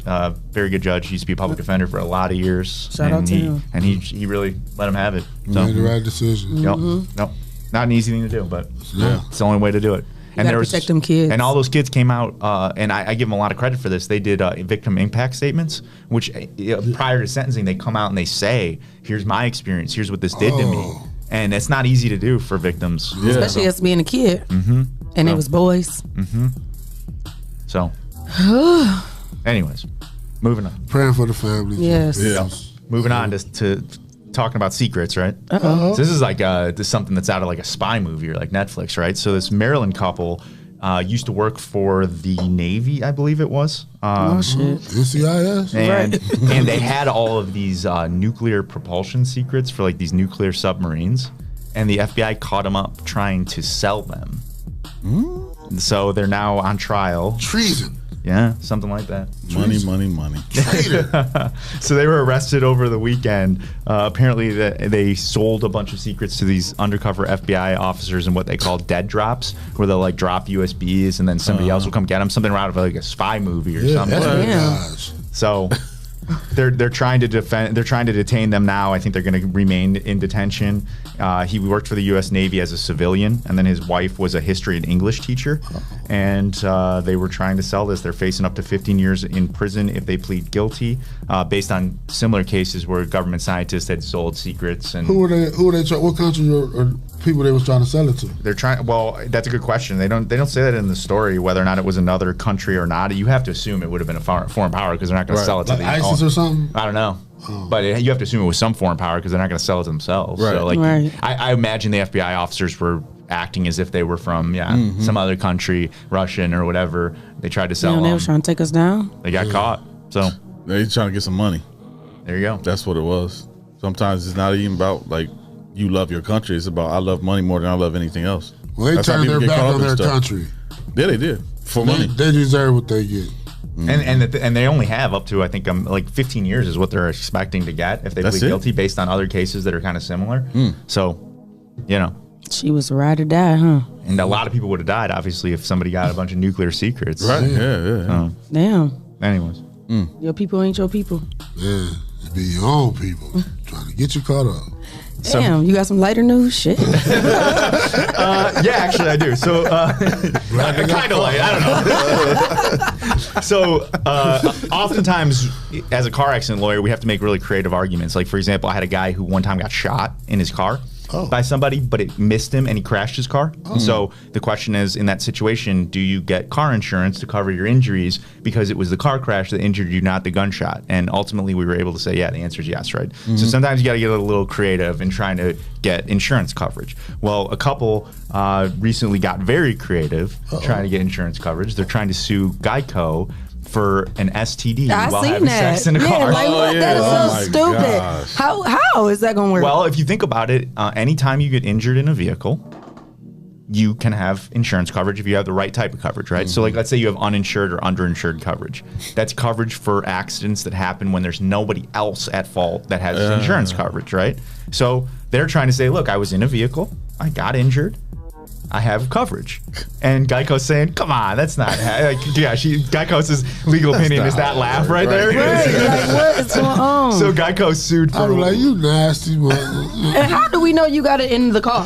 Very good judge. He used to be a public defender for a lot of years. Shout out to him. And he really let him have it. So, made the right decision. Yep. Nope. Not an easy thing to do, but it's the only way to do it. And there was protect them kids. And all those kids came out, and I give them a lot of credit for this. They did victim impact statements, which prior to sentencing, they come out and they say, "Here's my experience. Here's what this did to me." And it's not easy to do for victims, especially as being a kid. And it was boys. So, anyways, moving on. Praying for the family. Yes. So, moving on to talking about secrets, right? So this is like something that's out of like a spy movie or like Netflix, right? So this Maryland couple used to work for the Navy, I believe it was. NCIS, and they had all of these nuclear propulsion secrets for like these nuclear submarines, and the FBI caught them up trying to sell them. So they're now on trial. Treason. Yeah, something like that. Money. So they were arrested over the weekend. Apparently, they sold a bunch of secrets to these undercover FBI officers in what they call dead drops, where they'll like drop USBs and then somebody else will come get them. Something out of like a spy movie or something. So they're trying to detain them now. I think they're going to remain in detention. He worked for the U.S. Navy as a civilian, and then his wife was a history and English teacher. And they were trying to sell this. They're facing up to 15 years in prison if they plead guilty, based on similar cases where government scientists had sold secrets. And who were they? What country or people they was trying to sell it to? They're trying. Well, that's a good question. They don't say that in the story whether or not it was another country or not. You have to assume it would have been a foreign power because they're not going to sell it to like ISIS or something. I don't know. But you have to assume it was some foreign power because they're not going to sell it to themselves. Right. So, like, I imagine the FBI officers were acting as if they were from some other country, Russian or whatever. They tried to sell them. They were trying to take us down. They got caught. So they're trying to get some money. There you go. That's what it was. Sometimes it's not even about like you love your country. It's about I love money more than I love anything else. Well, they turned their back on their country. Yeah, they did for money. They deserve what they get. And they only have up to, I think, like 15 years is what they're expecting to get if they plead guilty based on other cases that are kind of similar. So, you know. She was ride or die, huh? And a lot of people would have died, obviously, if somebody got a bunch of nuclear secrets. Right, yeah. Damn. Anyways. Your people ain't your people. Yeah, it be your own people trying to get you caught up. Damn, you got some lighter news? Shit. Yeah, actually I do. So, kind of light, I don't know. So, oftentimes, as a car accident lawyer, we have to make really creative arguments. Like, for example, I had a guy who one time got shot in his car by somebody, but it missed him and he crashed his car. So the question is, in that situation, do you get car insurance to cover your injuries because it was the car crash that injured you, not the gunshot? And ultimately, we were able to say, yeah, the answer is yes, right? So sometimes you got to get a little creative in trying to get insurance coverage. Well, a couple recently got very creative trying to get insurance coverage. They're trying to sue Geico for an STD I while seen having that. sex in a Yeah, car. like, what? That is so stupid. gosh. How is that going to work? Well, if you think about it, anytime you get injured in a vehicle, you can have insurance coverage if you have the right type of coverage, right? So, like, let's say you have uninsured or underinsured coverage. That's coverage for accidents that happen when there's nobody else at fault that has insurance coverage, right? So they're trying to say, look, I was in a vehicle, I got injured, I have coverage. And Geico's saying, come on, that's not, Geico's legal opinion is that laugh right there. Right, like, what is going on? So Geico sued for. I'm like, you nasty, man. And how do we know you got it in the car?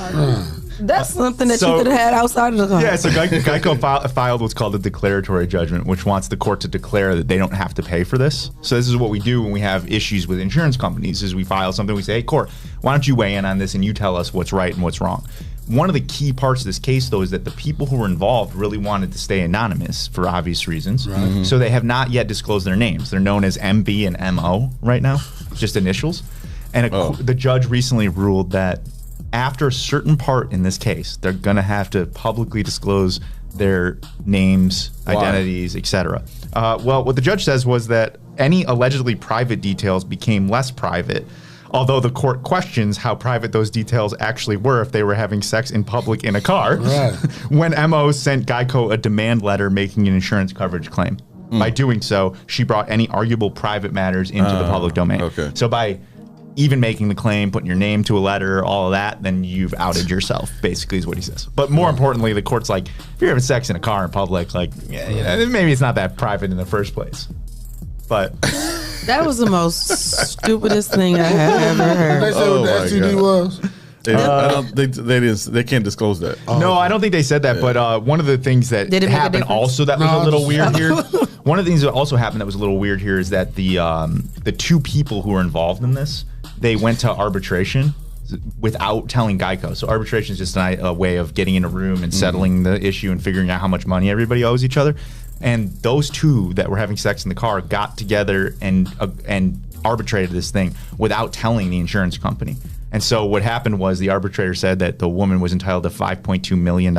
That's something that you could have had outside of the car. Yeah, so Geico filed what's called a declaratory judgment, which wants the court to declare that they don't have to pay for this. So this is what we do when we have issues with insurance companies, is we file something, we say, hey, court, why don't you weigh in on this and you tell us what's right and what's wrong. One of the key parts of this case, though, is that the people who were involved really wanted to stay anonymous for obvious reasons. Right. Mm-hmm. So they have not yet disclosed their names. They're known as MB and MO right now, just initials. And the judge recently ruled that after a certain part in this case, they're going to have to publicly disclose their names, identities, etc. Well, what the judge says was that any allegedly private details became less private, although the court questions how private those details actually were if they were having sex in public in a car. Right. When MO sent Geico a demand letter making an insurance coverage claim. By doing so, she brought any arguable private matters into the public domain. Okay. So by even making the claim, putting your name to a letter, all of that, then you've outed yourself, basically is what he says. But more importantly, the court's like, if you're having sex in a car in public, like, maybe it's not that private in the first place. But that was the most stupidest thing I have ever heard. They said what the STD was. They can't disclose that. No, I don't think they said that. But one of the things that happened also that was a little weird here. One of the things that also happened that was a little weird here is that the two people who were involved in this, they went to arbitration without telling Geico. So arbitration is just a way of getting in a room and settling the issue and figuring out how much money everybody owes each other. And those two that were having sex in the car got together and arbitrated this thing without telling the insurance company. And so what happened was the arbitrator said that the woman was entitled to $5.2 million,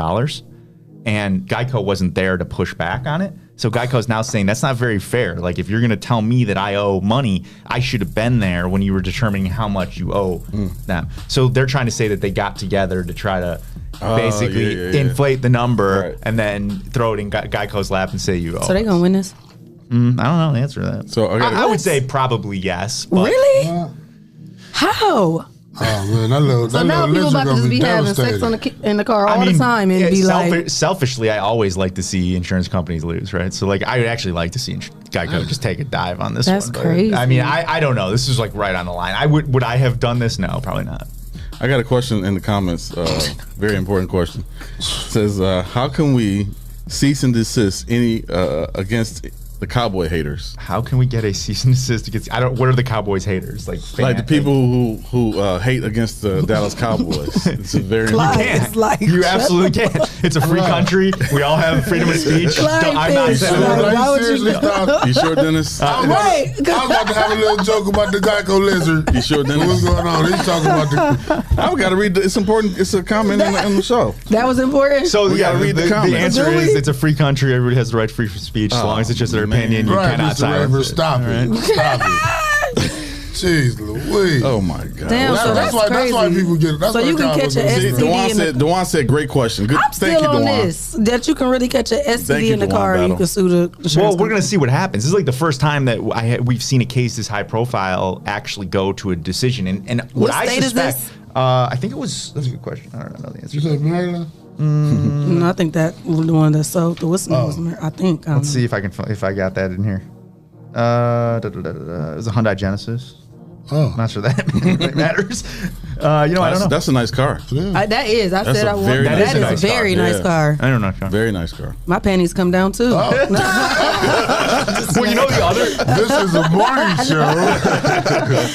and Geico wasn't there to push back on it. So Geico's now saying that's not very fair. Like, if you're going to tell me that I owe money, I should have been there when you were determining how much you owe them. So they're trying to say that they got together to try to basically inflate the number and then throw it in Geico's lap and say you owe. So they going to win this? I don't know the answer to that. So I would say probably yes. But really? How? Oh man, that little so now people about to just be having sex in the car all the time and be like. Selfishly, I always like to see insurance companies lose, right? So like, I would actually like to see Geico just take a dive on this one. That's crazy. I mean, I don't know. This is like right on the line. Would I have done this? No, probably not. I got a question in the comments. Very important question. It says, how can we cease and desist any against the Cowboy haters? How can we get a cease and desist against? What are the Cowboys haters? Like the people who hate against the Dallas Cowboys. It's a very you absolutely can't. It's a free country. We all have freedom of speech. I'm not saying. You sure, Dennis? I was about to have a little joke about the Geico lizard. You sure, Dennis? What's going on? He's talking about the. I've got to read. It's important. It's a comment in the show. That was important. So we got to read the comments. The answer is it's a free country. Everybody has the right to free speech as long as it's just their opinion. You cannot silence it. Stop it. Stop it. Jeez Louise. Oh my God. Damn, so that's why people get it. That's so you can catch an STD Dewan said great question. Good. I'm still on this. That you can really catch an STD in the car and you can sue the insurance Well, we're going to see what happens. This is like the first time that we've seen a case this high profile actually go to a decision. And what I state suspect, is this? I think that's a good question. I don't know the answer. You said Maryland? No, I think that was the one that sold the whistle was I think. Let's see if I got that in here. It was a Hyundai Genesis. Oh, not sure that matters. I don't know. That's a nice car. That is. That is a very nice car. I don't know. Very nice car. My panties come down too. Well, you know the other. This is a morning show.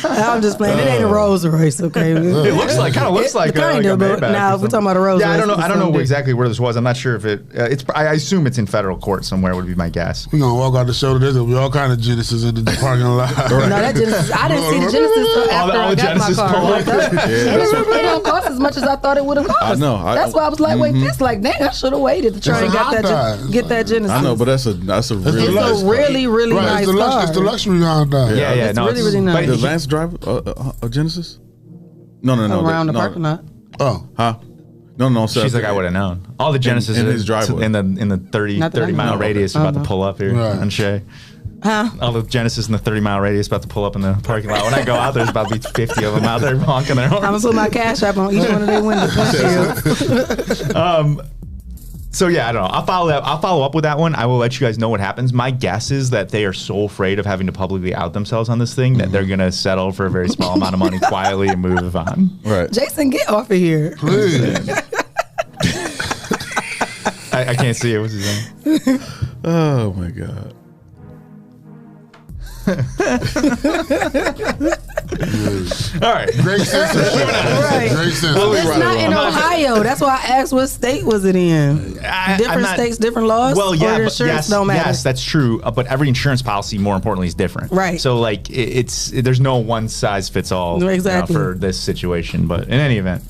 I'm just playing. It ain't a Rolls Royce, okay? It kind of looks like a but now if we're talking about a Rolls Royce. Yeah, I don't know exactly where this was. I'm not sure if it's. I assume it's in federal court somewhere. Would be my guess. We're gonna walk out the show today. There'll be all kind of Genesis in the parking lot. No, that Genesis. I didn't see the Genesis after I got my car. It don't cost as much as I thought it would have cost. I know. That's why I was like, wait, this like, dang, I should have waited to try and get that Genesis. I know, but that's a really it's a really nice car. It's the luxury Hyundai. Yeah, it's no, really nice. Did Lance drive a Genesis? No. Around the parking lot. Oh, huh? No. She's like, I would have known. All the Genesis in his driveway. in the 30 mile radius about to pull up here on Shae. Huh? All the Genesis in the 30 mile radius about to pull up in the parking lot. When I go out, there's about to be 50 of them out there honking their horns. I'm gonna put my cash app on each one of their windows. So yeah, I don't know. I'll follow up with that one. I will let you guys know what happens. My guess is that they are so afraid of having to publicly out themselves on this thing that they're gonna settle for a very small amount of money quietly and move on. Right. Jason, get off of here. please. I can't see it. What's his name? Oh my God. All right. Great sense of shit. Right. Great sense. It's not in Ohio. That's why I asked what state was it in. Different states, different laws. Well, yeah, or but insurance don't matter. yes, that's true. But every insurance policy, more importantly, is different. Right. So like, there's no one size fits all Exactly. for this situation. But in any event,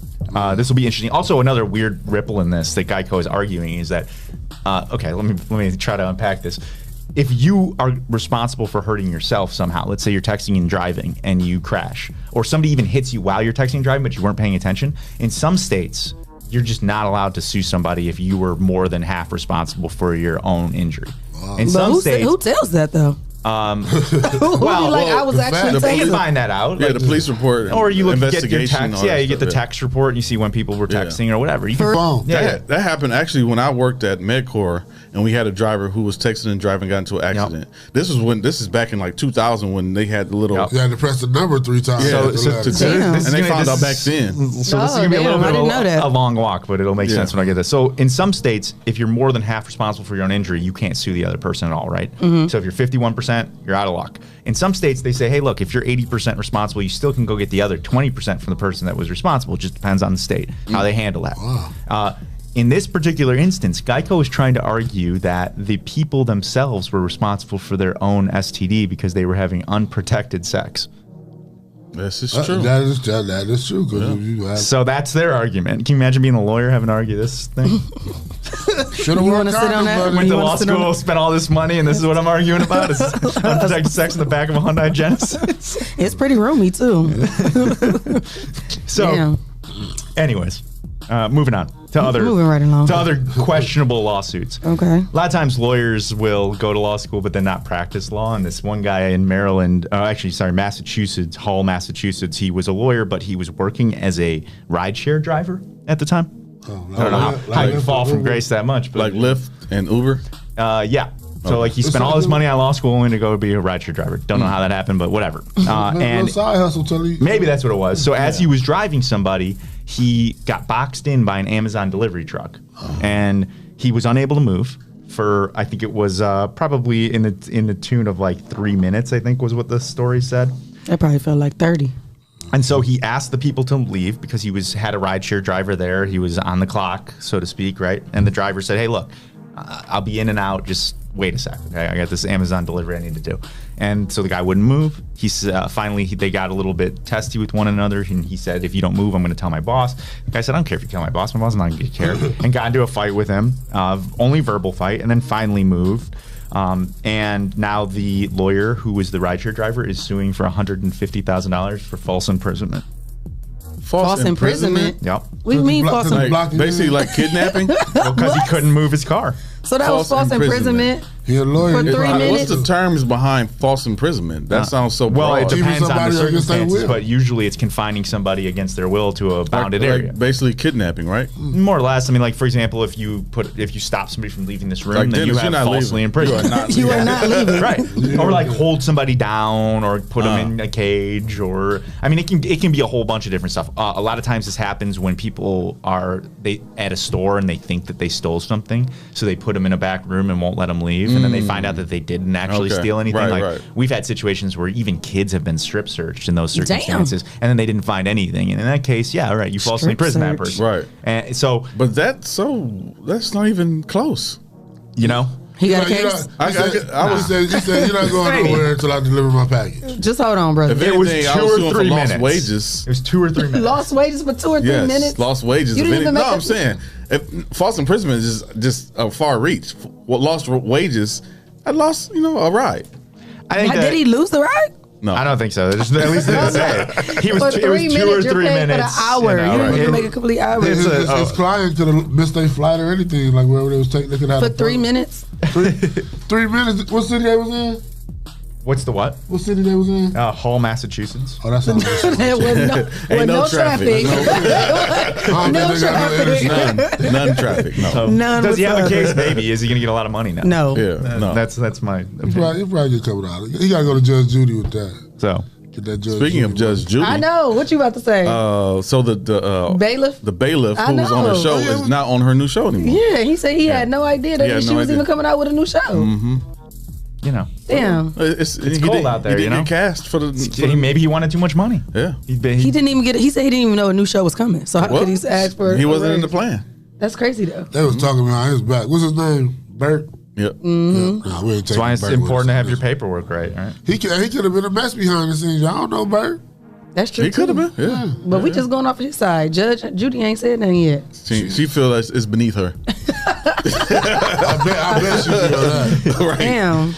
this will be interesting. Also, another weird ripple in this that Geico is arguing is that, okay, let me try to unpack this. If you are responsible for hurting yourself somehow, let's say you're texting and driving and you crash, or somebody even hits you while you're texting and driving, but you weren't paying attention, in some states, you're just not allowed to sue somebody if you were more than half responsible for your own injury. In some states, who tells that though? I was actually they can find that out. Yeah, the police report, or you look get your investigation. text. Yeah, you get the text report and you see when people were texting or whatever. You can phone. That happened actually when I worked at MedCorp, and we had a driver who was texting and driving, got into an accident. This is back in like 2000 when they had the little. You had to press the number 3 times. Yeah, and they found out back then. So this is gonna be a little bit of a long walk, but it'll make sense when I get this. So in some states, if you're more than half responsible for your own injury, you can't sue the other person at all, right? So if you're 51%, you're out of luck. In some states, they say, hey, look, if you're 80% responsible, you still can go get the other 20% from the person that was responsible. It just depends on the state, how they handle that. Wow. In this particular instance, Geico is trying to argue that the people themselves were responsible for their own STD because they were having unprotected sex. This is true. That is true. So that's their argument. Can you imagine being a lawyer having to argue this thing? Should have worked on that. Went to law school, spent all this money, and this is what I'm arguing about? Is unprotected sex in the back of a Hyundai Genesis? It's pretty roomy too. So, anyways, moving on to other questionable lawsuits. Okay. A lot of times lawyers will go to law school but then not practice law. And this one guy in Massachusetts, Hull, Massachusetts, he was a lawyer, but he was working as a rideshare driver at the time. I don't know how you fall from grace that much, but like Lyft and Uber. Yeah. So like he spent all his money on law school only to go be a rideshare driver. Don't know how that happened, but whatever. And side hustle maybe that's what it was. So as he was driving somebody, he got boxed in by an Amazon delivery truck, and he was unable to move for, I think it was probably in the tune of like 3 minutes, I think was what the story said. That probably felt like 30. And so he asked the people to leave because he had a rideshare driver there. He was on the clock, so to speak, right? And the driver said, hey, look, I'll be in and out. Just wait a second. Okay? I got this Amazon delivery I need to do. And so the guy wouldn't move. Finally, they got a little bit testy with one another. And he said, if you don't move, I'm going to tell my boss. The guy said, I don't care if you tell my boss. My boss is not going to care. And got into a fight with him, only verbal fight, and then finally moved. And now the lawyer who was the rideshare driver is suing for $150,000 for false imprisonment. False imprisonment? Yep. What do you mean false imprisonment? Basically like kidnapping? Because he couldn't move his car. So that was false imprisonment You're a lawyer. for 3 minutes? What's the terms behind false imprisonment? That sounds so broad. Well, it depends on the against their circumstances, will. but usually it's confining somebody against their will to a bounded area. Basically kidnapping, right? More or less. I mean, like, for example, if you stop somebody from leaving this room, Like, then Dennis, you have you're not falsely leaving. imprisoned. You are not leaving. Right. Or like hold somebody down or put them in a cage, or I mean, it can be a whole bunch of different stuff. A lot of times this happens when people are at a store and they think that they stole something, so they put them in a back room and won't let them leave, and then they find out that they didn't actually steal anything. Right. We've had situations where even kids have been strip searched in those circumstances, and then they didn't find anything. And in that case, yeah, all right, you falsely imprisoned that person. Right. And so, but that's not even close. You know? He got a case? He said you're not going nowhere until I deliver my package. Just hold on, brother. If anything, I was suing for lost wages. It was 2 or 3 minutes. Lost wages for 2 or 3 minutes? Lost wages. You didn't even make I'm saying, if false imprisonment is just a far reach. What lost wages, I lost, a ride. Did he lose the ride? No, I don't think so. At least it didn't say. He was, for it was 3 2 or minutes, 3 you're paying minutes. for the hour. You didn't even make a complete hour. His client could have missed their flight or anything, like wherever they was taking. They could have for 3 minutes. 3 minutes. What city they was in? What's the what? What city they was in? Hull, Massachusetts. Oh, that's not There was no traffic. No traffic. None traffic. No. None. Does he have a case? Maybe. Is he going to get a lot of money now? No. Yeah. No. That's my opinion. He probably get covered out. He got to go to Judge Judy with that. So. Speaking of Judge Judy, I know what you about to say. So the bailiff, who was on her show is not on her new show anymore. Yeah, he said he had no idea that she was even coming out with a new show. Mm-hmm. Damn. It's cold out there. He didn't get cast for the. Maybe he wanted too much money. Yeah, he didn't even get it. He said he didn't even know a new show was coming. So how could he ask for? He wasn't in the plan. That's crazy though. They was talking about his back. What's his name? Bert. Yep. Mm-hmm. Nah, that's why it's important to have your paperwork right. He could have been a mess behind the scenes. I don't know, Bert. That's true. He could have been. Yeah. But we just going off his side. Judge Judy ain't said nothing yet. She feel like it's beneath her. I bet she feel that. Right. Damn.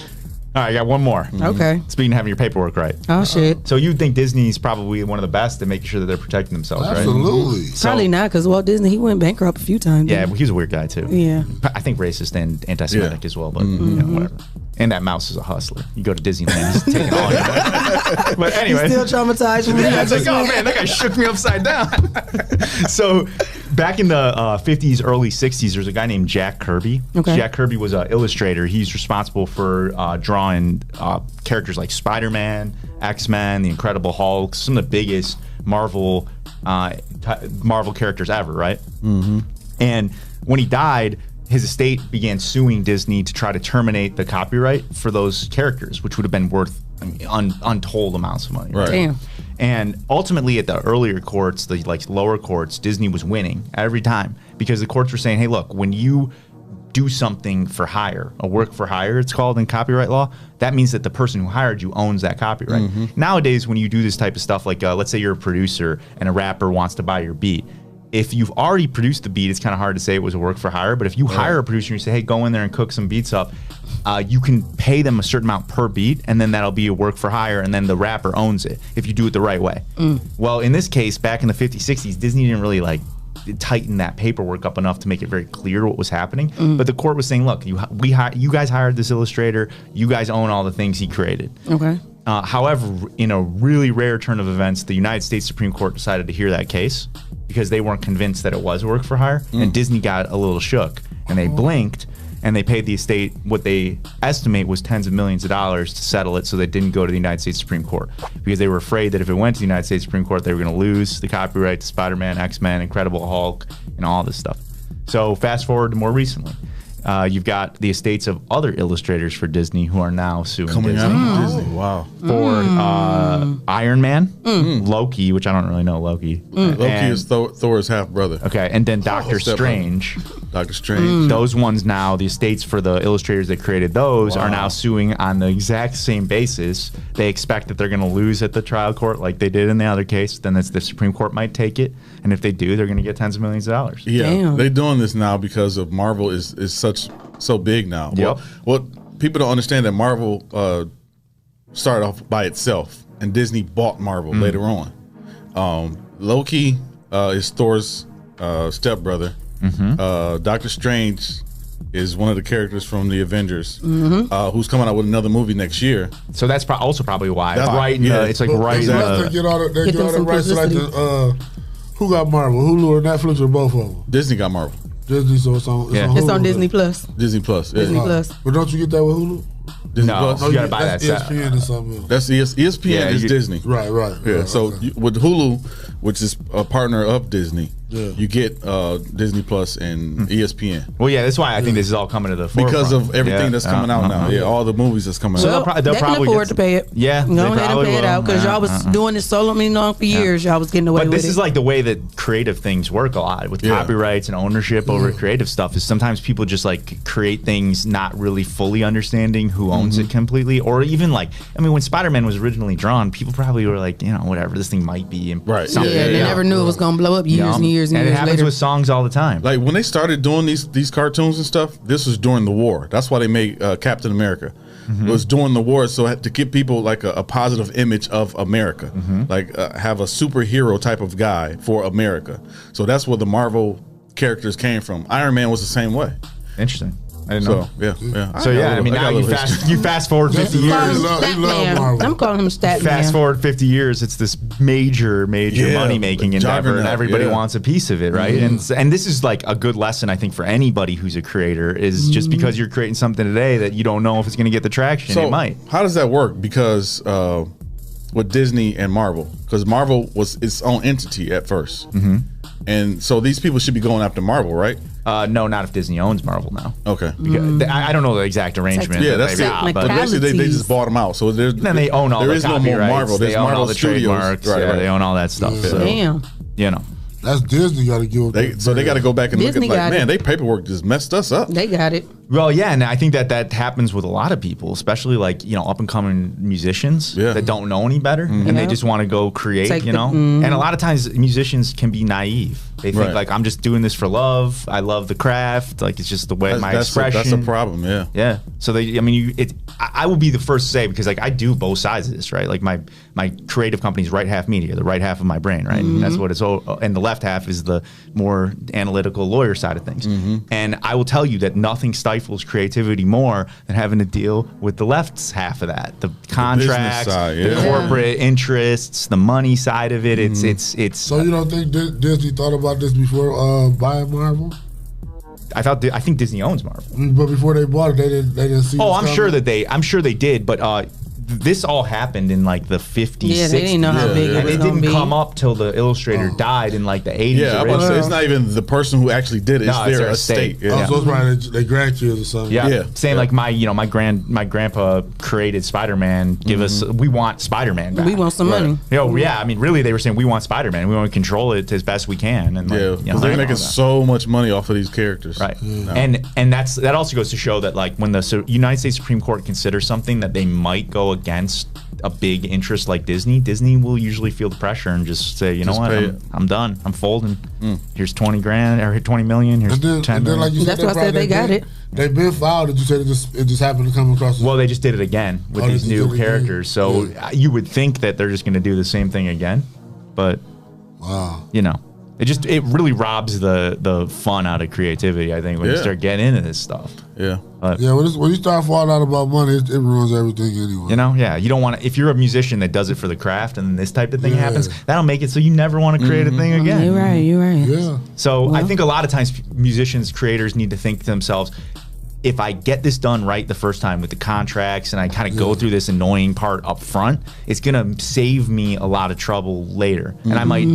All right, I got one more. Okay. Speaking of having your paperwork right. Oh, shit. So you think Disney's probably one of the best at making sure that they're protecting themselves, Absolutely. right? Probably not, because Walt Disney, he went bankrupt a few times. Yeah, well, he's a weird guy, too. Yeah. I think racist and anti-Semitic as well, but whatever. And that mouse is a hustler. You go to Disneyland, he's taking all your money. But anyway. He's still traumatized from it's like, oh man, that guy shook me upside down. So back in the 50s, early 60s, there's a guy named Jack Kirby. Okay. Jack Kirby was an illustrator. He's responsible for drawing characters like Spider-Man, X-Men, The Incredible Hulk, some of the biggest Marvel characters ever, right? Mm-hmm. And when he died, his estate began suing Disney to try to terminate the copyright for those characters, which would have been worth untold amounts of money. Right. Damn. And ultimately, at the earlier courts, the lower courts, Disney was winning every time because the courts were saying, "Hey, look, when you do something for hire, a work for hire, it's called in copyright law, that means that the person who hired you owns that copyright." Mm-hmm. Nowadays, when you do this type of stuff, like let's say you're a producer and a rapper wants to buy your beat. If you've already produced the beat, it's kind of hard to say it was a work for hire. But if you hire a producer and you say, hey, go in there and cook some beats up, you can pay them a certain amount per beat, and then that'll be a work for hire, and then the rapper owns it if you do it the right way. Well, in this case, back in the 50s, 60s, Disney didn't really tighten that paperwork up enough to make it very clear what was happening. But the court was saying, look, you guys hired this illustrator. You guys own all the things he created. Okay. However, in a really rare turn of events, the United States Supreme Court decided to hear that case because they weren't convinced that it was work for hire, and Disney got a little shook, and they blinked, and they paid the estate what they estimate was tens of millions of dollars to settle it so they didn't go to the United States Supreme Court because they were afraid that if it went to the United States Supreme Court, they were going to lose the copyright to Spider-Man, X-Men, Incredible Hulk, and all this stuff. So fast forward to more recently. You've got the estates of other illustrators for Disney who are now suing Coming Disney. out of Disney. Wow. For Iron Man, Loki, which I don't really know Loki. Loki is Thor's half brother. Okay, and then Doctor Strange. Doctor Strange. Those ones now, the estates for the illustrators that created those are now suing on the exact same basis. They expect that they're going to lose at the trial court like they did in the other case. Then the Supreme Court might take it. And if they do, they're going to get tens of millions of dollars. Yeah, Damn. they're doing this now because of Marvel is so big now. Yep. What people don't understand that Marvel started off by itself, and Disney bought Marvel later on. Loki is Thor's stepbrother. Doctor Strange is one of the characters from the Avengers, who's coming out with another movie next year. So that's also probably why. It's like They get all the rights to like who got Marvel? Hulu or Netflix or both of them? Disney got Marvel. Disney, so it's on Hulu. It's on Disney Plus. Disney Plus. Yeah. Disney Plus. But don't you get that with Hulu? Disney No, Plus. you gotta buy that's that. ESPN or something else. That's ESPN is Disney. Right. Yeah. So okay. with Hulu, which is a partner of Disney, you get Disney Plus and ESPN. Well, yeah, that's why I think this is all coming to the forefront. Because of everything that's coming out now. Yeah, all the movies that's coming Well, out. they can afford to pay it. Yeah, Go ahead and pay it out because y'all was doing this so long for years. Y'all was getting away with it. But this is like the way that creative things work a lot with copyrights and ownership over creative stuff. Is sometimes people just like create things not really fully understanding who owns it completely, or even like when Spider-Man was originally drawn, people probably were like, whatever, this thing might be something. Yeah, they never knew it was gonna blow up years and years and it years happens later. with songs all the time. Like when they started doing these cartoons and stuff, this was during the war. That's why they made Captain America. It was during the war, so to give people like a positive image of America, like have a superhero type of guy for America. So that's where the Marvel characters came from. Iron Man was the same way. Interesting. I didn't know. Yeah. So now you fast forward 50 years. I'm calling him Stat Fast forward 50 years, it's this major money making endeavor, and everybody wants a piece of it, right? And this is like a good lesson, I think, for anybody who's a creator. Is just because you're creating something today that you don't know if it's going to get the traction, So it might. how does that work? Because with Disney and Marvel, because Marvel was its own entity at first, and so these people should be going after Marvel, right? No, not if Disney owns Marvel now. Okay. Because I don't know the exact arrangement. Yeah, that's it. But basically, they just bought them out. So then they own all there the is no more Marvel. They There's own Marvel all the Studios. trademarks. Right. They own all that stuff. Yeah. So, Damn. That's Disney got to give. They got to go back and Disney look at got man, it. they paperwork just messed us up. They got it. Well, yeah, and I think that happens with a lot of people, especially like up and coming musicians that don't know any better, and they just want to go create, And a lot of times musicians can be naive. They think like, I'm just doing this for love. I love the craft. Like it's just the way my expression. That's a problem. Yeah. Yeah. So I will be the first to say, because like I do both sides of this, right? Like my creative company is right half media, the right half of my brain, right? And that's what it's and the left half is the more analytical lawyer side of things. And I will tell you that nothing stifles creativity more than having to deal with the left's half of that, the contracts, side, the corporate interests, the money side of it. It's. So you don't think Disney thought about this before buying Marvel? I think Disney owns Marvel, but before they bought it, they didn't see. Oh, I'm sure they did, but this all happened in like the 50s, Yeah, 60s. they didn't know how big it was didn't gonna be. come up till the illustrator died in like the 80s. Yeah, I was about to say, it's not even the person who actually did it. It's their estate. Oh, so it's probably their grandkids or something. Yeah. Saying like my grandpa created Spider-Man. Give us, we want Spider-Man back. We want some money. Yeah. I mean, really, they were saying we want Spider-Man. We want to control it as best we can. And they're making so much money off of these characters, right? And that also goes to show that like when the United States Supreme Court considers something that they might go against a big interest like Disney will usually feel the pressure and just say, you know what, I'm done. I'm folding. Here's 20 grand or 20 million. Here's 10 million. Like you said, that's why I said they got it. They've been filed. Did you say it just happened to come across? Well, they just did it again with these new characters. So you would think that they're just going to do the same thing again, but it really robs the fun out of creativity. I think when you start getting into this stuff. Yeah. When you start falling out about money, it ruins everything anyway. You don't want to. If you're a musician that does it for the craft, and this type of thing happens, that'll make it so you never want to create a thing again. You're right. Yeah. So I think a lot of times musicians, creators need to think to themselves, if I get this done right the first time with the contracts and I kind of go through this annoying part up front, it's going to save me a lot of trouble later. And I might,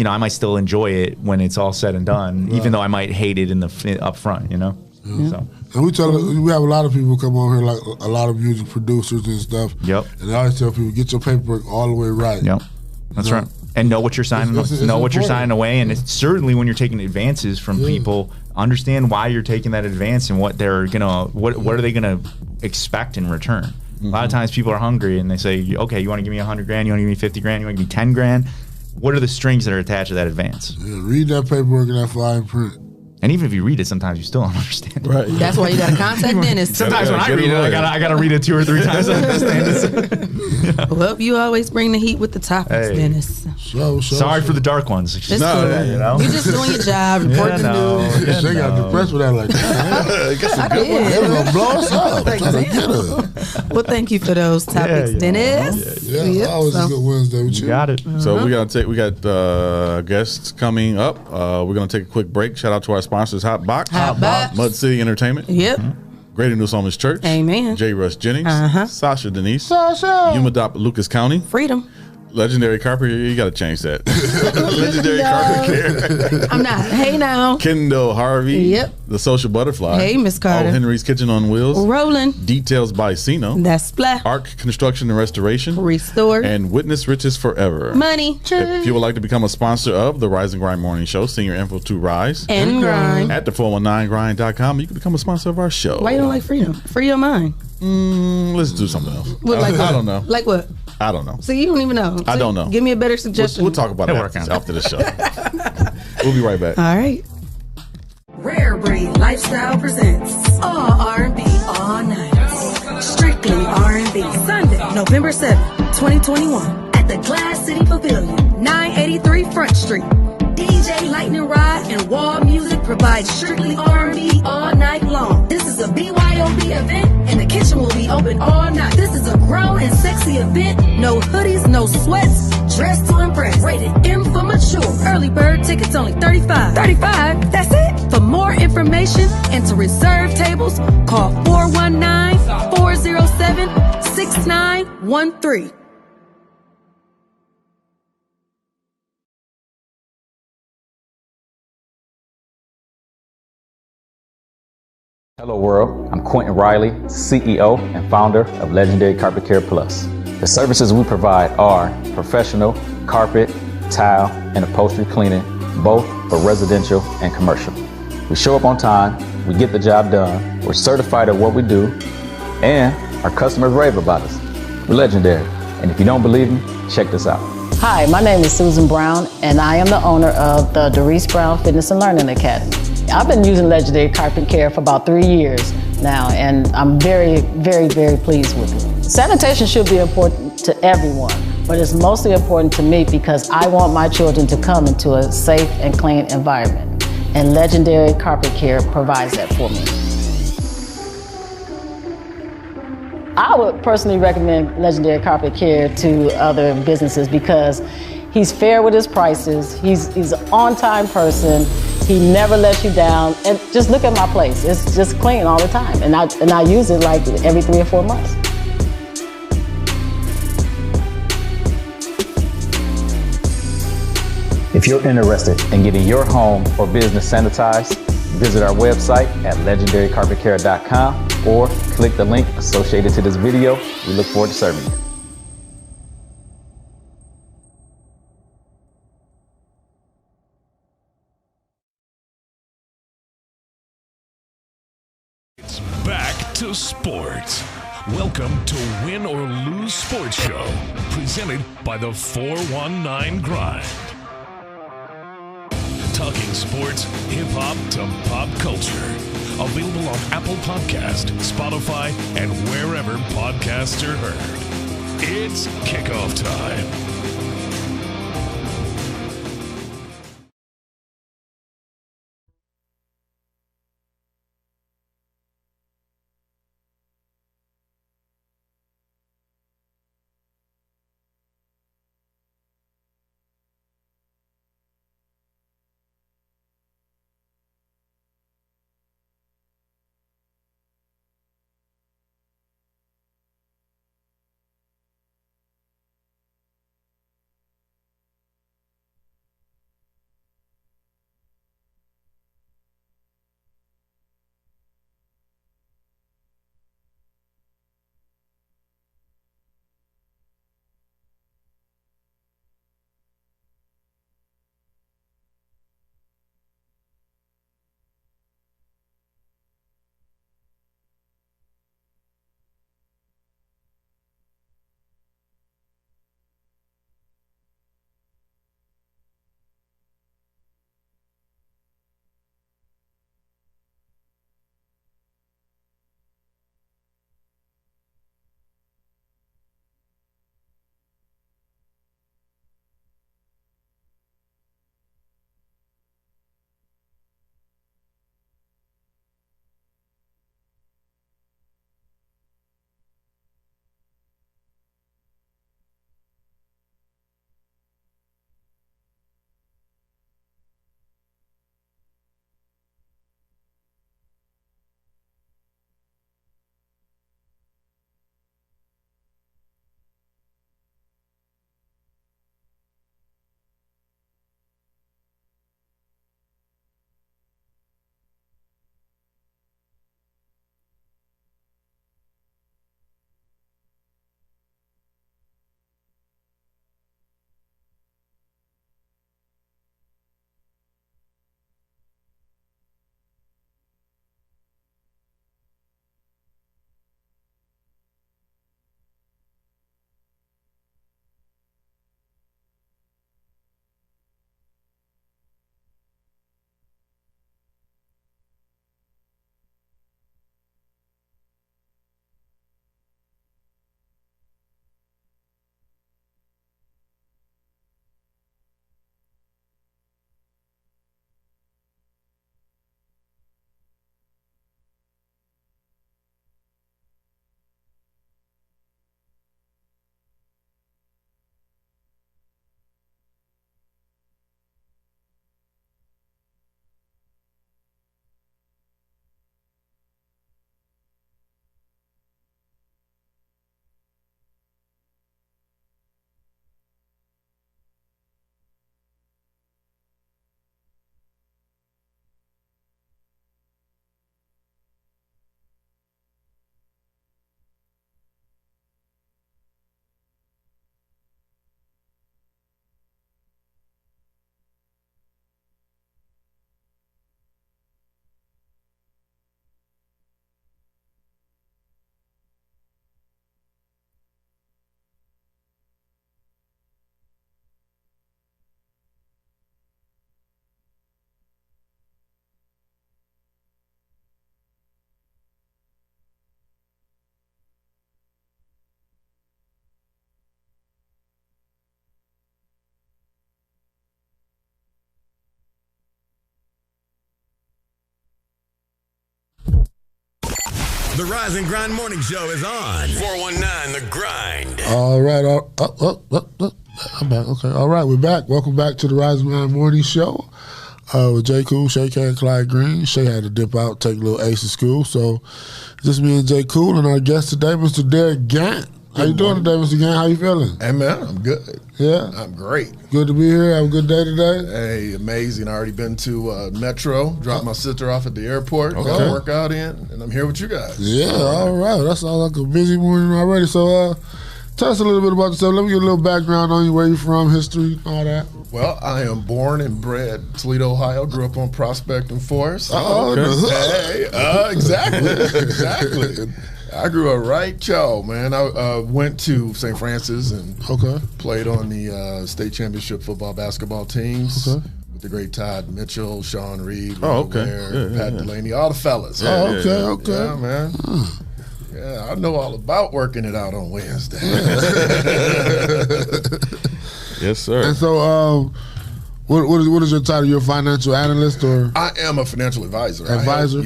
I might still enjoy it when it's all said and done, even though I might hate it up front, So. And we have a lot of people come on here, like a lot of music producers and stuff. Yep. And I always tell people, get your paperwork all the way right. Yep. That's right. And know what you're signing. Know what you're signing away, and it's certainly when you're taking advances from people, understand why you're taking that advance and what they're what are they gonna expect in return. A lot of times people are hungry and they say, okay, you want to give me 100 grand, you want to give me 50 grand, you want to give me 10 grand. What are the strings that are attached to that advance? Yeah, read that paperwork in that fine print. And even if you read it, sometimes you still don't understand. Right. That's why you got to contact Dennis. Sometimes when I read it, I got to read it 2 or 3 times to understand it. Well, you always bring the heat with the topics, Dennis. Sorry for the dark ones. It's cool. You're just doing your job, reporting the news. They got depressed with that like that. They were going to blow us up. Trying to get us. Well, thank you for those topics, Dennis. Yeah, always a good Wednesday with you. Got it. So we got guests coming up. We're gonna take a quick break. Shout out to our sponsors, Hot Box, Mud City Entertainment, Greater New Psalmist Church, Amen, J. Russ Jennings, Sasha Denise, Sasha, Umadop, Lucas County, Freedom, Legendary Carpet Care, you got to change that. Legendary Carpet Care. I'm not. Hey now. Kendall Harvey. Yep. The Social Butterfly. Hey, Miss Carter. Oh, Henry's Kitchen on Wheels. Rolling. Details by Sino. That's Splat. Arc Construction and Restoration. Restore. And Witness Riches Forever. Money. If you would like to become a sponsor of the Rise and Grind Morning Show, send your info to Rise and Grind at the419grind.com. You can become a sponsor of our show. Why you don't like freedom? Free your mind. Let's do something else. I don't know. Like what? I don't know. So you don't even know. I don't know. Give me a better suggestion. We'll talk about it after the show. We'll be right back. All right. Rare Breed Lifestyle presents all R&B all night. Strictly R&B. Sunday, November 7th, 2021 at the Glass City Pavilion, 983 Front Street. DJ Lightning Rod and Wall Music provides strictly R&B all night long. This is a BYOB event and the kitchen will be open all night. This is a grown and sexy event. No hoodies, no sweats, dressed to impress. Rated M for mature. Early bird tickets only $35. $35? That's it? For more information and to reserve tables, call 419-407-6913. Hello world, I'm Quentin Riley, CEO and founder of Legendary Carpet Care Plus. The services we provide are professional carpet, tile, and upholstery cleaning, both for residential and commercial. We show up on time, we get the job done, we're certified at what we do, and our customers rave about us. We're legendary, and if you don't believe me, check this out. Hi, my name is Susan Brown, and I am the owner of the Derick Brown Fitness and Learning Academy. I've been using Legendary Carpet Care for about 3 years now, and I'm very, very, very pleased with it. Sanitation should be important to everyone, but it's mostly important to me because I want my children to come into a safe and clean environment, and Legendary Carpet Care provides that for me. I would personally recommend Legendary Carpet Care to other businesses because he's fair with his prices, he's an on-time person, he never lets you down, and just look at my place. It's just clean all the time, and I use it like every 3 or 4 months. If you're interested in getting your home or business sanitized, visit our website at legendarycarpetcare.com or click the link associated to this video. We look forward to serving you. It's back to sports. Welcome to Win or Lose Sports Show, presented by the 419 Grind. Talking sports, hip-hop to pop culture. Available on Apple Podcast, Spotify, and wherever podcasts are heard. It's kickoff time. The Rise and Grind Morning Show is on 419 The Grind. All right. I'm back. Okay. All right. We're back. Welcome back to the Rise and Grind Morning Show with J. Cool, Shae, and Clyde Green. Shae had to dip out, take a little ace of school. So just me and J. Cool and our guest today, Mr. Derick Gant. How you doing today, Mr. Gant? How you feeling? Hey, man, I'm good. Yeah? I'm great. Good to be here. Have a good day today? Hey, amazing. I already been to Metro, dropped my sister off at the airport, got a workout in, and I'm here with you guys. Yeah, all right. That sounds like a busy morning already. So tell us a little bit about yourself. Let me get a little background on you, where you from, history, all that. Well, I am born and bred Toledo, Ohio. Grew up on Prospect and Forest. Okay. Hey, exactly. I grew up right, man. I went to St. Francis and played on the state championship football, basketball teams with the great Todd Mitchell, Sean Reed, Pat Delaney, all the fellas. Okay. Yeah, man. Yeah, I know all about working it out on Wednesday. Yes, sir. And so, what is your title? You're a financial analyst, or? I am a financial advisor. Advisor?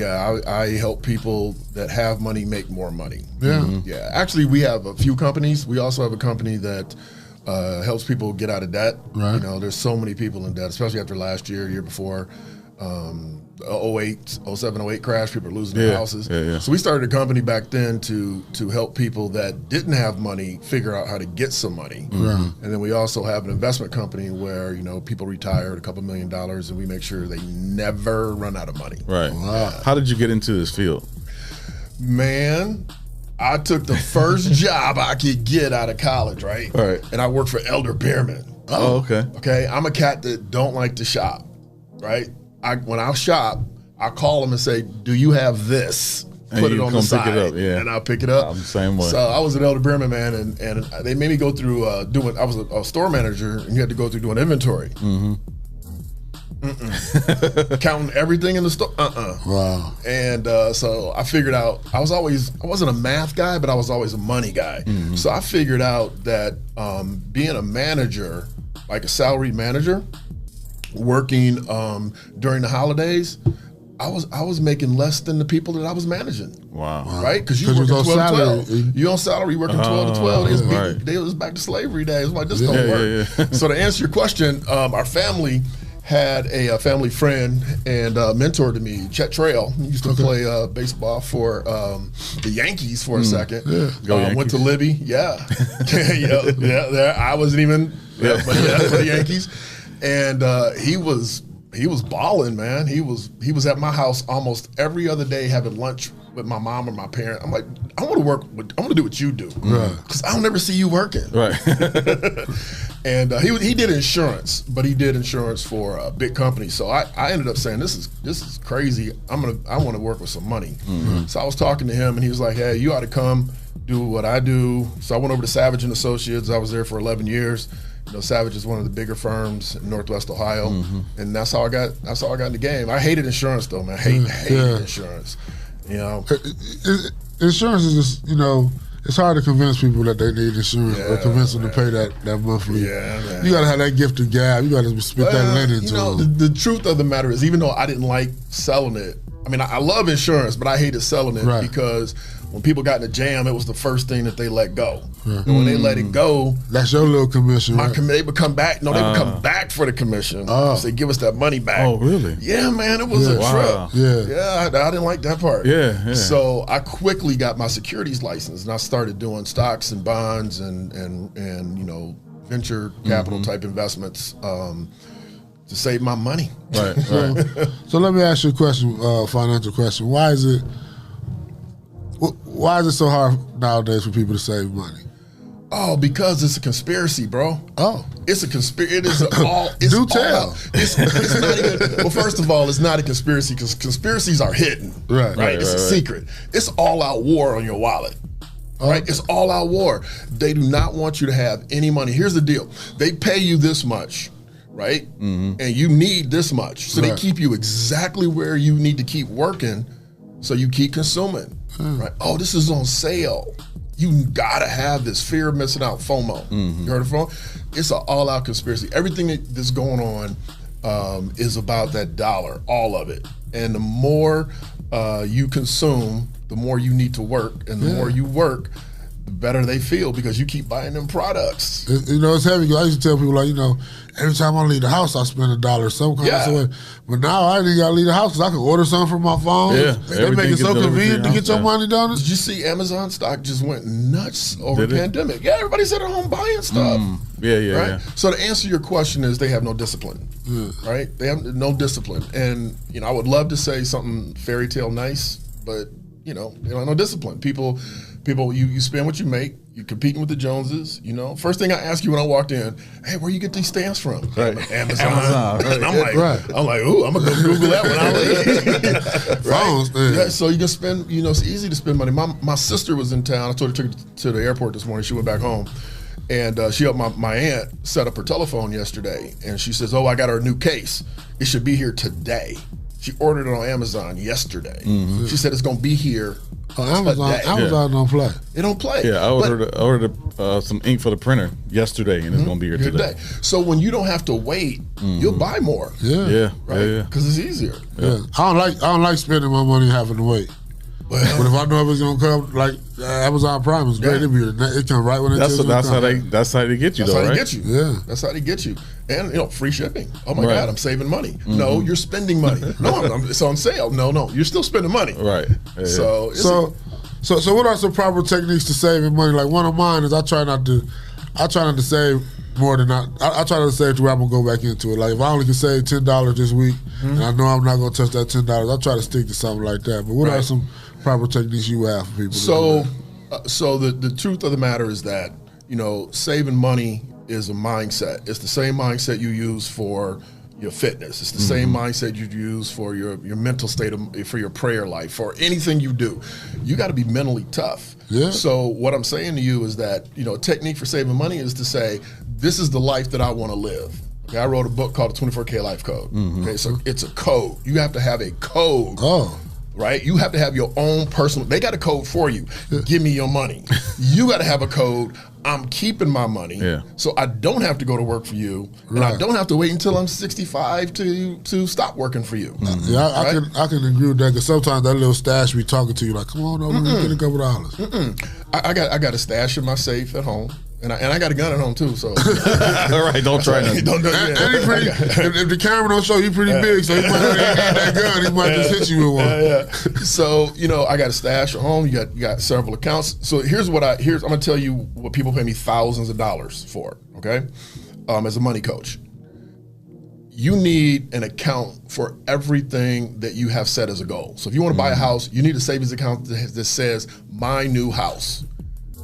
I help people that have money make more money. Yeah. Yeah. Actually, we have a few companies. We also have a company that helps people get out of debt. Right. You know, there's so many people in debt, especially after last year before. 07, 08 crash, people are losing their houses. So we started a company back then to help people that didn't have money figure out how to get some money. And then we also have an investment company where, you know, people retired a couple $1 million and we make sure they never run out of money. Right. Wow. How did you get into this field? Man, I took the first job I could get out of college, right? And I worked for Elder Beerman. Oh, okay. Okay, I'm a cat that don't like to shop, right? When I shop, I call them and say, "Do you have this?" Put it on the side, and I'll pick it up. I'm the same way. So I was an Elder Beerman, man, and they made me go through doing. I was a store manager, and you had to go through doing inventory. Counting everything in the store. Wow. And so I figured out I wasn't a math guy, but I was always a money guy. So I figured out that being a manager, like a salaried manager, working during the holidays, I was making less than the people that I was managing. Wow. Right? Because you working 12 to 12. You on salary working 12 to 12. They was back to slavery days. I'm like, this don't work. So to answer your question, our family had a family friend and mentor to me, Chet Trail. He used to play baseball for the Yankees for a second. Went to Libby. There. I wasn't even for the Yankees. And he was balling, man. He was at my house almost every other day having lunch with my mom or my parent. I'm like, I want to do what you do, because I'll never see you working. Right. And he did insurance, but he did insurance for a big company. So I ended up saying, this is crazy. I want to work with some money. So I was talking to him, and he was like, hey, you ought to come do what I do. So I went over to Savage and Associates. I was there for 11 years. You know, Savage is one of the bigger firms in Northwest Ohio, and that's how I got in the game. I hated insurance though, man. Hated insurance. You know, insurance is just, you know, it's hard to convince people that they need insurance or convince them to pay that monthly. Yeah, man. You got to have that gift of gab. You got to spit that linen to them. The truth of the matter is, even though I didn't like selling it, I mean, I love insurance, but I hated selling it because when people got in a jam, it was the first thing that they let go. And when they let it go, that's your little commission. They would come back. No, they would come back for the commission. Say, give us that money back. Oh, really? Yeah, man, it was a trip. I didn't like that part. So I quickly got my securities license, and I started doing stocks and bonds and you know, venture capital type investments to save my money. Right. So let me ask you a question, financial question. Why is it so hard nowadays for people to save money? Oh, because it's a conspiracy, bro. Oh, it's a conspiracy. It is all. It's do tell. It's not even. Well, first of all, it's not a conspiracy because conspiracies are hidden. Right. It's a secret. It's all-out war on your wallet. Right. It's all-out war. They do not want you to have any money. Here's the deal. They pay you this much, right? And you need this much, so they keep you exactly where you need to keep working, so you keep consuming. Right. Oh, this is on sale. You gotta have this fear of missing out, FOMO. You heard of FOMO? It's an all-out conspiracy. Everything that's going on is about that dollar, all of it. And the more you consume, the more you need to work, and the more you work, the better they feel because you keep buying them products. It's heavy. I used to tell people, like, every time I leave the house, I spend $1 some kind of way. But now I ain't even got to leave the house because I can order something from my phone. Yeah, they make it so convenient to get your money done. Did you see Amazon stock just went nuts over the pandemic? Yeah, everybody's at home buying stuff. Yeah. So to answer your question is they have no discipline, right? They have no discipline. And, I would love to say something fairy tale nice, but, they don't have no discipline. People, you spend what you make. You're competing with the Joneses, First thing I ask you when I walked in, hey, where you get these stamps from? Right. Amazon. Right. And I'm like, ooh, I'm gonna go Google that when I leave. Right? Yeah, so you can spend, it's easy to spend money. My sister was in town. I told her to take her to the airport this morning. She went back home. And she helped my aunt set up her telephone yesterday. And she says, I got her new case. It should be here today. She ordered it on Amazon yesterday. Mm-hmm. She said it's going to be here Amazon don't play. It don't play. Yeah, I ordered some ink for the printer yesterday, and it's going to be here today. So when you don't have to wait, you'll buy more. Yeah. Right? Because it's easier. Yeah. I don't like spending my money having to wait. But if I know if it's gonna come, like Amazon Prime is great. It come right when that's how they get you. That's how they get you. Yeah, that's how they get you. And free shipping. Oh my God, I'm saving money. Mm-hmm. No, you're spending money. No, it's on sale. No, you're still spending money. Right. Yeah. So what are some proper techniques to saving money? Like one of mine is I try not to save more than I try to save to where I'm gonna go back into it. Like if I only can save $10 this week, and I know I'm not gonna touch that $10, I try to stick to something like that. But what are some proper techniques you have for people? So the truth of the matter is that saving money is a mindset. It's the same mindset you use for your fitness. It's the same mindset you use for your mental state for your prayer life, for anything you do. You got to be mentally tough. Yeah. So what I'm saying to you is that a technique for saving money is to say, this is the life that I want to live. Okay, I wrote a book called the 24K Life Code. Okay, so it's a code. You have to have a code. Right? You have to have your own personal. They got a code for you. Give me your money. You got to have a code. I'm keeping my money, so I don't have to go to work for you, and I don't have to wait until I'm 65 to stop working for you. I can agree with that because sometimes that little stash be talking to you like, come on over, get a couple dollars. I got a stash in my safe at home. And I got a gun at home too, so. All right, don't try nothing. If the camera don't show you pretty big, so he might not have that gun, he might just hit you with one. So I got a stash at home. You got several accounts. So here's I'm gonna tell you what people pay me thousands of dollars for. Okay, as a money coach, you need an account for everything that you have set as a goal. So if you want to buy a house, you need a savings account that says "My New House."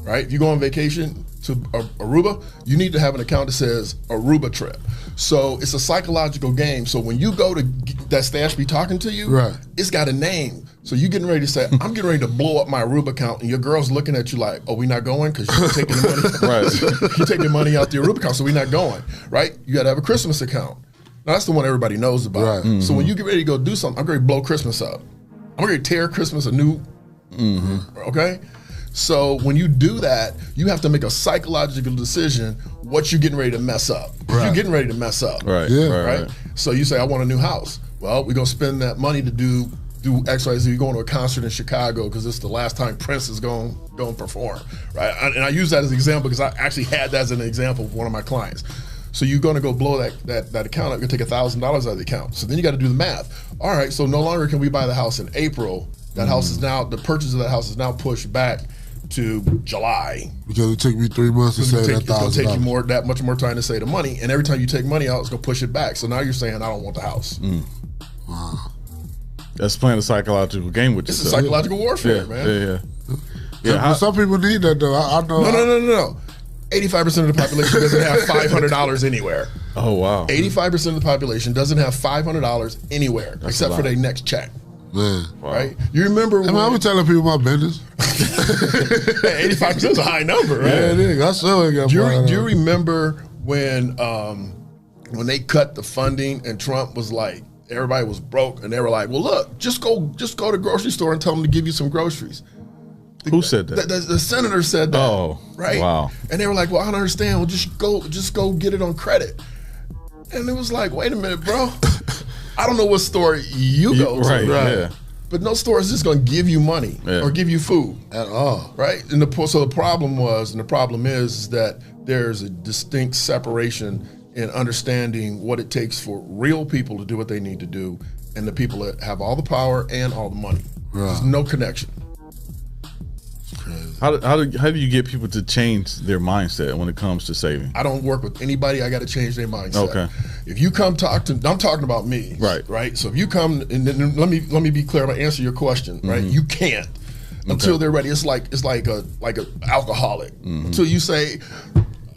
Right? If you go on vacation to Aruba, you need to have an account that says Aruba trip. So it's a psychological game. So when you go to that stash be talking to you, it's got a name. So you getting ready to say, I'm getting ready to blow up my Aruba account, and your girl's looking at you like, oh, we not going? Because you're taking the money. You're taking money out the Aruba account, so we not going. Right? You got to have a Christmas account. Now, that's the one everybody knows about. So when you get ready to go do something, I'm going to blow Christmas up. I'm going to tear Christmas a new, okay? So when you do that, you have to make a psychological decision what you're getting ready to mess up. You're getting ready to mess up. Right? So you say, I want a new house. Well, we're going to spend that money to do X, Y, Z. You're going to a concert in Chicago because it's the last time Prince is going to perform. Right? And I use that as an example because I actually had that as an example of one of my clients. So you're going to go blow that account up. You're going to take $1,000 out of the account. So then you got to do the math. All right, so no longer can we buy the house in April. That house is now, the purchase of that house is now pushed back to July. Because it took me 3 months to save that $1,000. It's going to take you that much more time to save the money. And every time you take money out, it's going to push it back. So now you're saying, I don't want the house. Wow. That's playing a psychological game with yourself. It's a psychological warfare, man. Yeah. Some people need that, though. I know. No. 85% of the population doesn't have $500 anywhere. Oh, wow. 85% of the population doesn't have $500 anywhere except for their next check. Man. Wow. Right? You remember when... I'm telling people my business. 85% is a high number, right? Yeah, it is. I sure got do you remember when they cut the funding and Trump was like, everybody was broke and they were like, well, look, just go to the grocery store and tell them to give you some groceries. Who said that? The senator said that. Oh, right? Wow. And they were like, well, I don't understand. Well, just go get it on credit. And it was like, wait a minute, bro. I don't know what store you go to. Right. But no store is just going to give you money or give you food at all, right? And so the problem is that there's a distinct separation in understanding what it takes for real people to do what they need to do, and the people that have all the power and all the money. Right. There's no connection. How do you get people to change their mindset when it comes to saving? I don't work with anybody. I got to change their mindset. Okay. If you come I'm talking about me. Right. So if you come, and then let me be clear. I'm gonna answer your question. Right. You can't until they're ready. It's like a alcoholic. Until you say,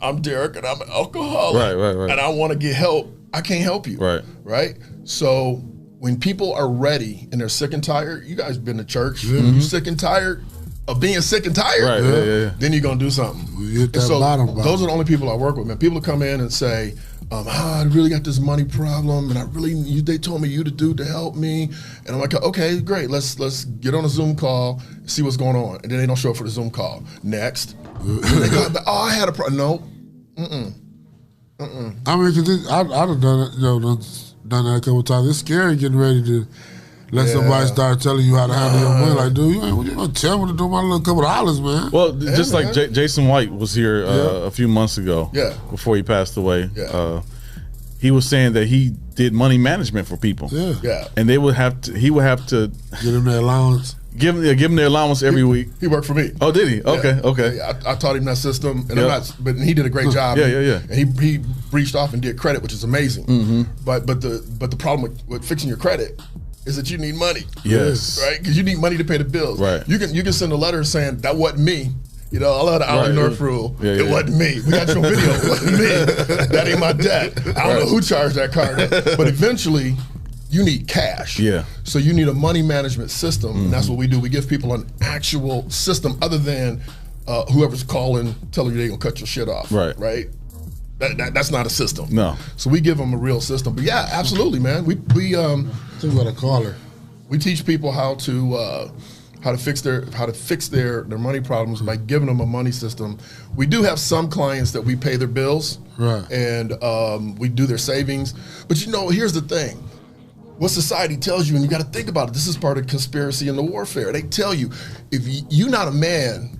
I'm Derick and I'm an alcoholic. Right. And I want to get help. I can't help you. Right. So when people are ready and they're sick and tired, you guys been to church. You sick and tired of being sick and tired, then you're gonna do something. Those are the only people I work with, man. People come in and say, I really got this money problem, and they told me you the dude to help me, and I'm like, okay, great, let's get on a Zoom call, see what's going on, and then they don't show up for the Zoom call. Next, they go, I had a problem. No, I mean, cause I've done it, done that a couple times. It's scary getting ready to let somebody start telling you how to handle your money. Like, dude, you gonna tell me to do my little couple dollars, man? Well, just like Jason White was here a few months ago, before he passed away. He was saying that he did money management for people. And he would have to give them their allowance. Give them their allowance every week. He worked for me. Oh, did he? Okay. Yeah, I taught him that system, and but he did a great job. And he breached off and did credit, which is amazing. But the problem with fixing your credit is that you need money. Yes. Right? Because you need money to pay the bills. Right. You can send a letter saying that wasn't me. I love the Allen North rule. It wasn't me. We got your video. It wasn't me. That ain't my debt. I don't know who charged that card. But eventually, you need cash. So you need a money management system, and that's what we do. We give people an actual system other than whoever's calling, telling you they're gonna cut your shit off. Right. That's not a system. No. So we give them a real system. But yeah, absolutely, man. We what a caller. We teach people how to fix their money problems by giving them a money system. We do have some clients that we pay their bills, and we do their savings. But here's the thing. What society tells you, and you got to think about it, this is part of conspiracy and the warfare. They tell you, if you're not a man,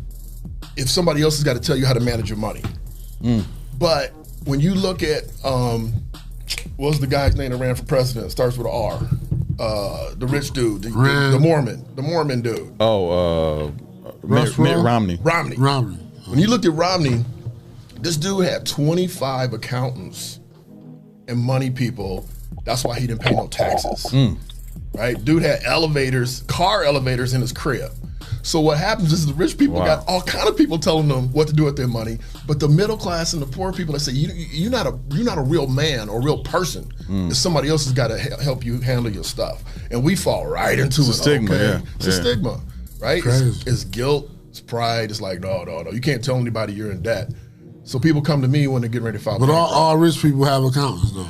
if somebody else has got to tell you how to manage your money. But when you look at, what was the guy's name that ran for president? It starts with an R. The rich dude, the Mormon dude. Mitt Romney. Romney. When you look at Romney, this dude had 25 accountants and money people. That's why he didn't pay no taxes. Right? Dude had car elevators in his crib. So what happens is the rich people got all kind of people telling them what to do with their money, but the middle class and the poor people that say you're not a real man or real person. If somebody else has got to help you handle your stuff, and we fall right into it's a stigma. It's a stigma, right? It's guilt, it's pride. It's like no, you can't tell anybody you're in debt. So people come to me when they're getting ready to file. But all rich people have accountants, though.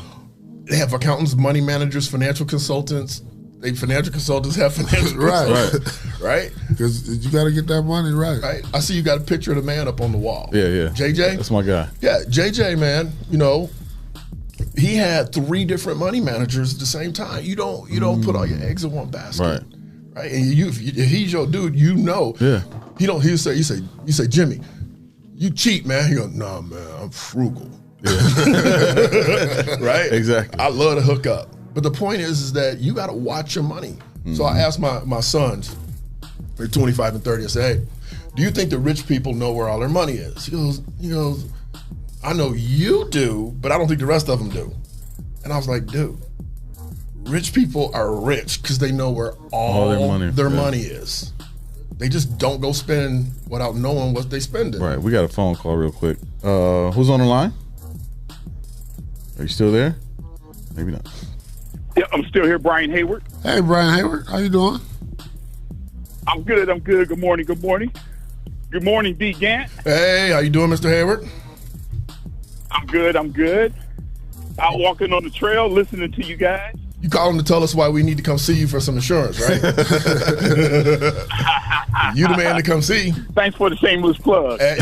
They have accountants, money managers, financial consultants. Financial consultants have financial consultants. Right? Because you got to get that money right. Right. I see you got a picture of the man up on the wall. Yeah. JJ? That's my guy. Yeah, JJ, man, he had 3 different money managers at the same time. You don't put all your eggs in one basket. Right? And if he's your dude, Yeah. You say, Jimmy, you cheat, man. He goes, nah, man, I'm frugal. Right? Exactly. I love to hook up. But the point is that you got to watch your money. So I asked my sons, they're 25 and 30, I said, hey, do you think the rich people know where all their money is? He goes, I know you do, but I don't think the rest of them do. And I was like, dude, rich people are rich because they know where all their money is. They just don't go spend without knowing what they spending. Right. We got a phone call real quick. Who's on the line? Are you still there? Maybe not. Yeah, I'm still here, Brian Hayward. Hey, Brian Hayward. How you doing? I'm good. Good morning. Good morning, D. Gant. Hey, how you doing, Mr. Hayward? I'm good. Out walking on the trail, listening to you guys. You calling to tell us why we need to come see you for some insurance, right? You the man to come see. Thanks for the shameless plug. Hey,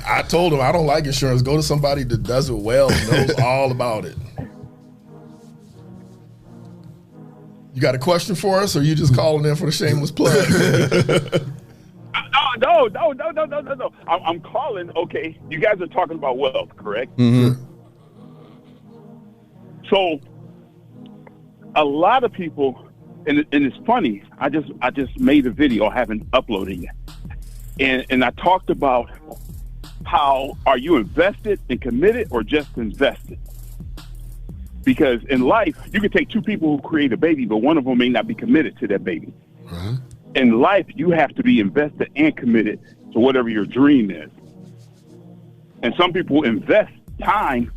I told him I don't like insurance. Go to somebody that does it well and knows all about it. You got a question for us, or you just calling in for the shameless plug? No. I'm calling. Okay, you guys are talking about wealth, correct? Mm-hmm. So, a lot of people, and it's funny. I just made a video. I haven't uploaded yet, and I talked about how are you invested and committed, or just invested? Because in life, you can take two people who create a baby, but one of them may not be committed to that baby. Uh-huh. In life, you have to be invested and committed to whatever your dream is. And some people invest time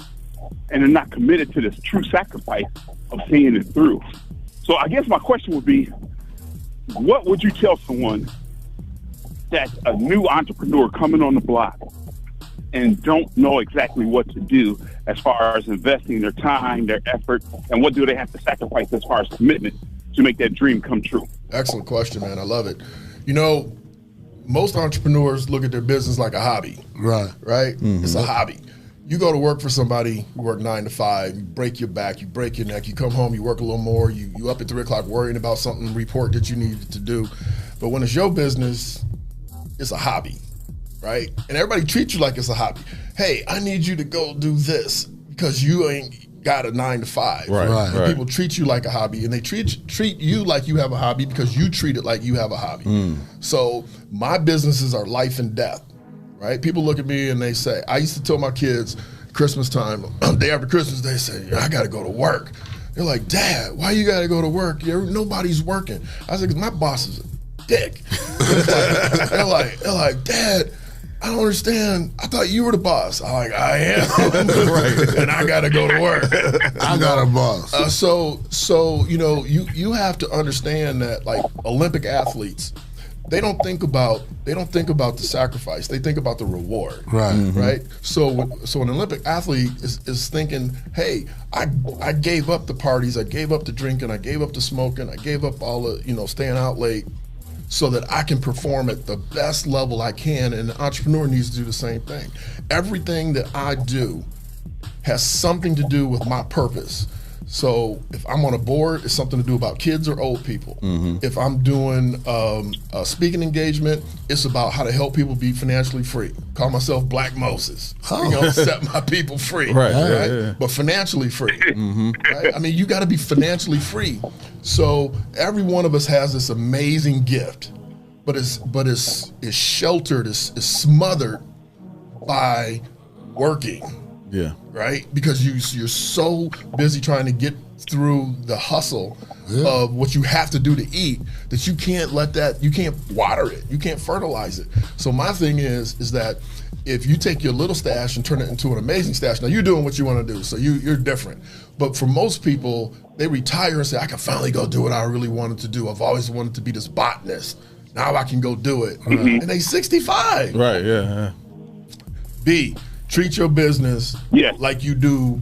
and are not committed to this true sacrifice of seeing it through. So I guess my question would be, what would you tell someone that's a new entrepreneur coming on the block and don't know exactly what to do as far as investing their time, their effort, and what do they have to sacrifice as far as commitment to make that dream come true? Excellent question, man. I love it. You know, most entrepreneurs look at their business like a hobby. Right. Right? Mm-hmm. It's a hobby. You go to work for somebody, you work 9 to 5, you break your back, you break your neck, you come home, you work a little more, you up at 3 o'clock worrying about something, report that you needed to do. But when it's your business, it's a hobby, right? And everybody treats you like it's a hobby. Hey, I need you to go do this because you ain't got a 9 to 5. Right. And people treat you like a hobby, and they treat you like you have a hobby because you treat it like you have a hobby. So my businesses are life and death. Right? People look at me and they say, I used to tell my kids Christmas time, day after Christmas, they say, I got to go to work. They're like, Dad, why you got to go to work? Nobody's working. I said, because my boss is a dick. They're like, Dad, I don't understand. I thought you were the boss. I'm like, I am. Right. And I got to go to work. I got a boss. So you know, you have to understand that, like, Olympic athletes, they don't think about the sacrifice. They think about the reward. Right. Mm-hmm. Right. So an Olympic athlete is thinking, hey, I gave up the parties, I gave up the drinking, I gave up the smoking, I gave up all the staying out late, so that I can perform at the best level I can. And the entrepreneur needs to do the same thing. Everything that I do has something to do with my purpose. So if I'm on a board, it's something to do about kids or old people. Mm-hmm. If I'm doing a speaking engagement, it's about how to help people be financially free. Call myself Black Moses. Set my people free. Right. Yeah. But financially free. Mm-hmm. Right? I mean, you got to be financially free. So every one of us has this amazing gift, but it's sheltered, it's smothered by working. Yeah. Right? Because you're so busy trying to get through the hustle of what you have to do to eat that you can't you can't water it. You can't fertilize it. So my thing is that if you take your little stash and turn it into an amazing stash, now you're doing what you want to do, so you're different. But for most people, they retire and say, I can finally go do what I really wanted to do. I've always wanted to be this botanist. Now I can go do it. Mm-hmm. And they 65. Right, yeah. B, treat your business like you do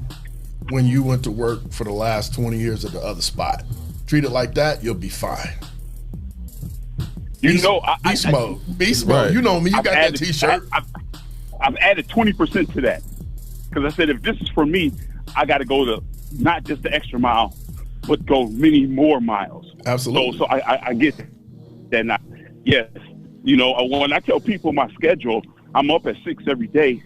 when you went to work for the last 20 years at the other spot. Treat it like that, you'll be fine. Beast mode. Right. You know me, you got that t-shirt. I've added 20% to that. Because I said, if this is for me, I got to go to not just the extra mile, but go many more miles. Absolutely. So I get that. Now, yes, when I tell people my schedule, I'm up at 6 every day.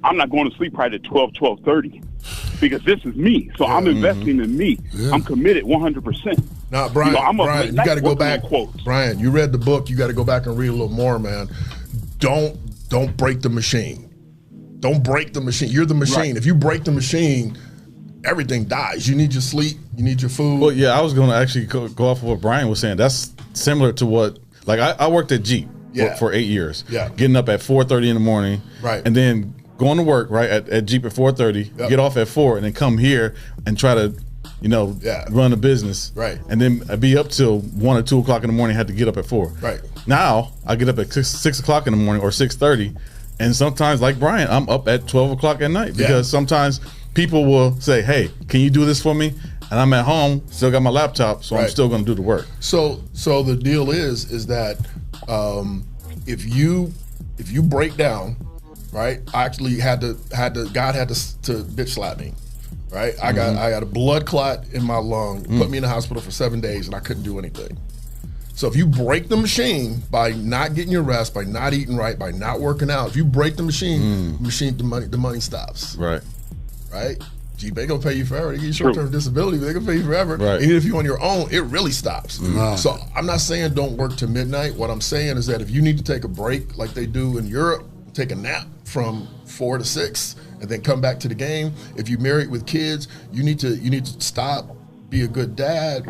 I'm not going to sleep right at 12:30 because this is me. So I'm investing in me. Yeah. I'm committed 100%. Now, Brian, you got to go back. Brian, you read the book. You got to go back and read a little more, man. Don't break the machine. Don't break the machine. You're the machine. Right. If you break the machine, everything dies. You need your sleep. You need your food. Well, yeah, I was going to actually go off of what Brian was saying. That's similar to what, like, I worked at Jeep for 8 years. Yeah. Getting up at 4:30 in the morning. Right. And then going to work, right, at Jeep at 4:30, get off at 4, and then come here and try to, run a business. Right. And then I'd be up till 1 or 2 o'clock in the morning, had to get up at 4. Right. Now, I get up at 6 o'clock in the morning or 6:30, and sometimes, like Brian, I'm up at 12 o'clock at night because sometimes people will say, hey, can you do this for me? And I'm at home, still got my laptop, so I'm still going to do the work. So the deal is that if you break down, right? I actually God had to bitch slap me right? I got a blood clot in my lung, put me in the hospital for 7 days, and I couldn't do anything. So if you break the machine by not getting your rest, by not eating right, by not working out, if you break the machine, the money stops. Right. They gonna pay you forever. They give you short-term disability, but they gonna pay you forever. Right. Even if you're on your own, it really stops. So I'm not saying don't work to midnight. What I'm saying is that if you need to take a break like they do in Europe, take a nap from 4 to 6, and then come back to the game. If you're married with kids, you need to stop, be a good dad,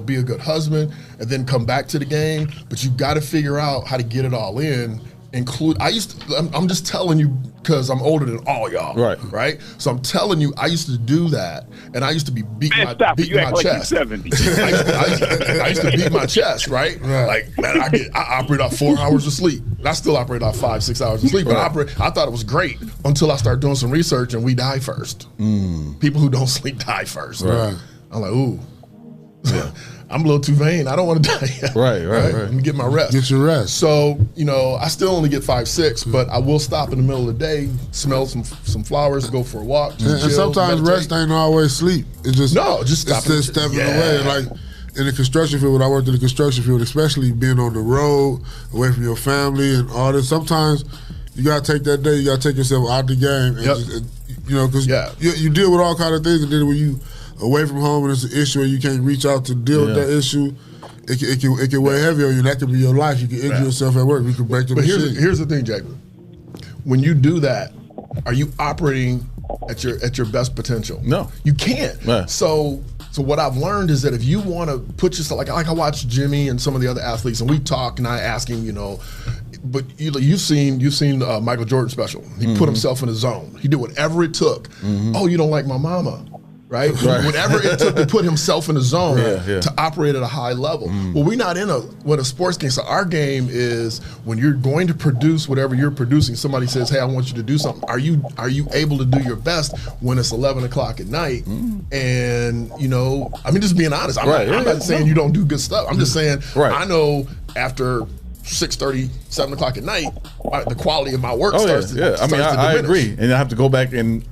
be a good husband, and then come back to the game. But you got to figure out how to get it all in. I'm just telling you because I'm older than all y'all, right? So I'm telling you, I used to do that, and I used to be beating my chest. I used to beat my chest, right? Like, man, I operate off 4 hours of sleep. I still operate off 5-6 hours of sleep, but I thought it was great until I started doing some research, and we die first. People who don't sleep die first. I'm like, ooh. Yeah. I'm a little too vain. I don't want to die yet. Right. Let me get my rest. Get your rest. So, I still only get 5-6, but I will stop in the middle of the day, smell some flowers, go for a walk. And sometimes rest ain't always sleep. It's just stop. It's just stepping away. Like in the construction field, when I worked in the construction field, especially being on the road, away from your family and all this, sometimes you got to take that day, you got to take yourself out the game. And because you deal with all kinds of things, and then when you away from home and it's an issue and you can't reach out to deal with that issue, it can weigh heavy on you. That could be your life. You can injure yourself at work. You can break the machine. Here's the thing, Jacob. When you do that, are you operating at your best potential? No. You can't. So what I've learned is that if you want to put yourself, like I watch Jimmy and some of the other athletes, and we talk, and I ask him, but you've seen Michael Jordan special. He put himself in a zone. He did whatever it took. Oh, you don't like my mama. Right? Whatever it took to put himself in a zone to operate at a high level. Well, we're not in a sports game. So our game is when you're going to produce whatever you're producing, somebody says, hey, I want you to do something. Are you able to do your best when it's 11 o'clock at night? And, just being honest, I'm not saying you don't do good stuff. I'm just saying I know after 6:30, 7 o'clock at night, the quality of my work starts to I agree, and I have to go back and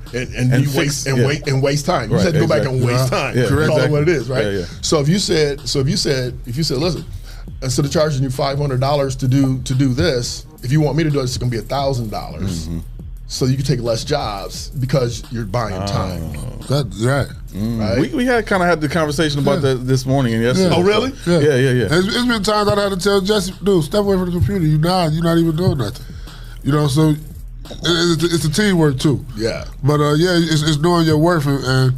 waste time. You said to go back and waste time. Correct. Call it what it is, right? So if you said, listen, instead of charging you $500 to do this, if you want me to do it, it's going to be $1,000. So you can take less jobs because you're buying time. That's right. Right? We had the conversation about that this morning and yesterday. Oh, really? Yeah. It's been times I've had to tell Jesse, dude, step away from the computer. You're not even doing nothing. So it's a teamwork too. Yeah. But it's knowing your worth and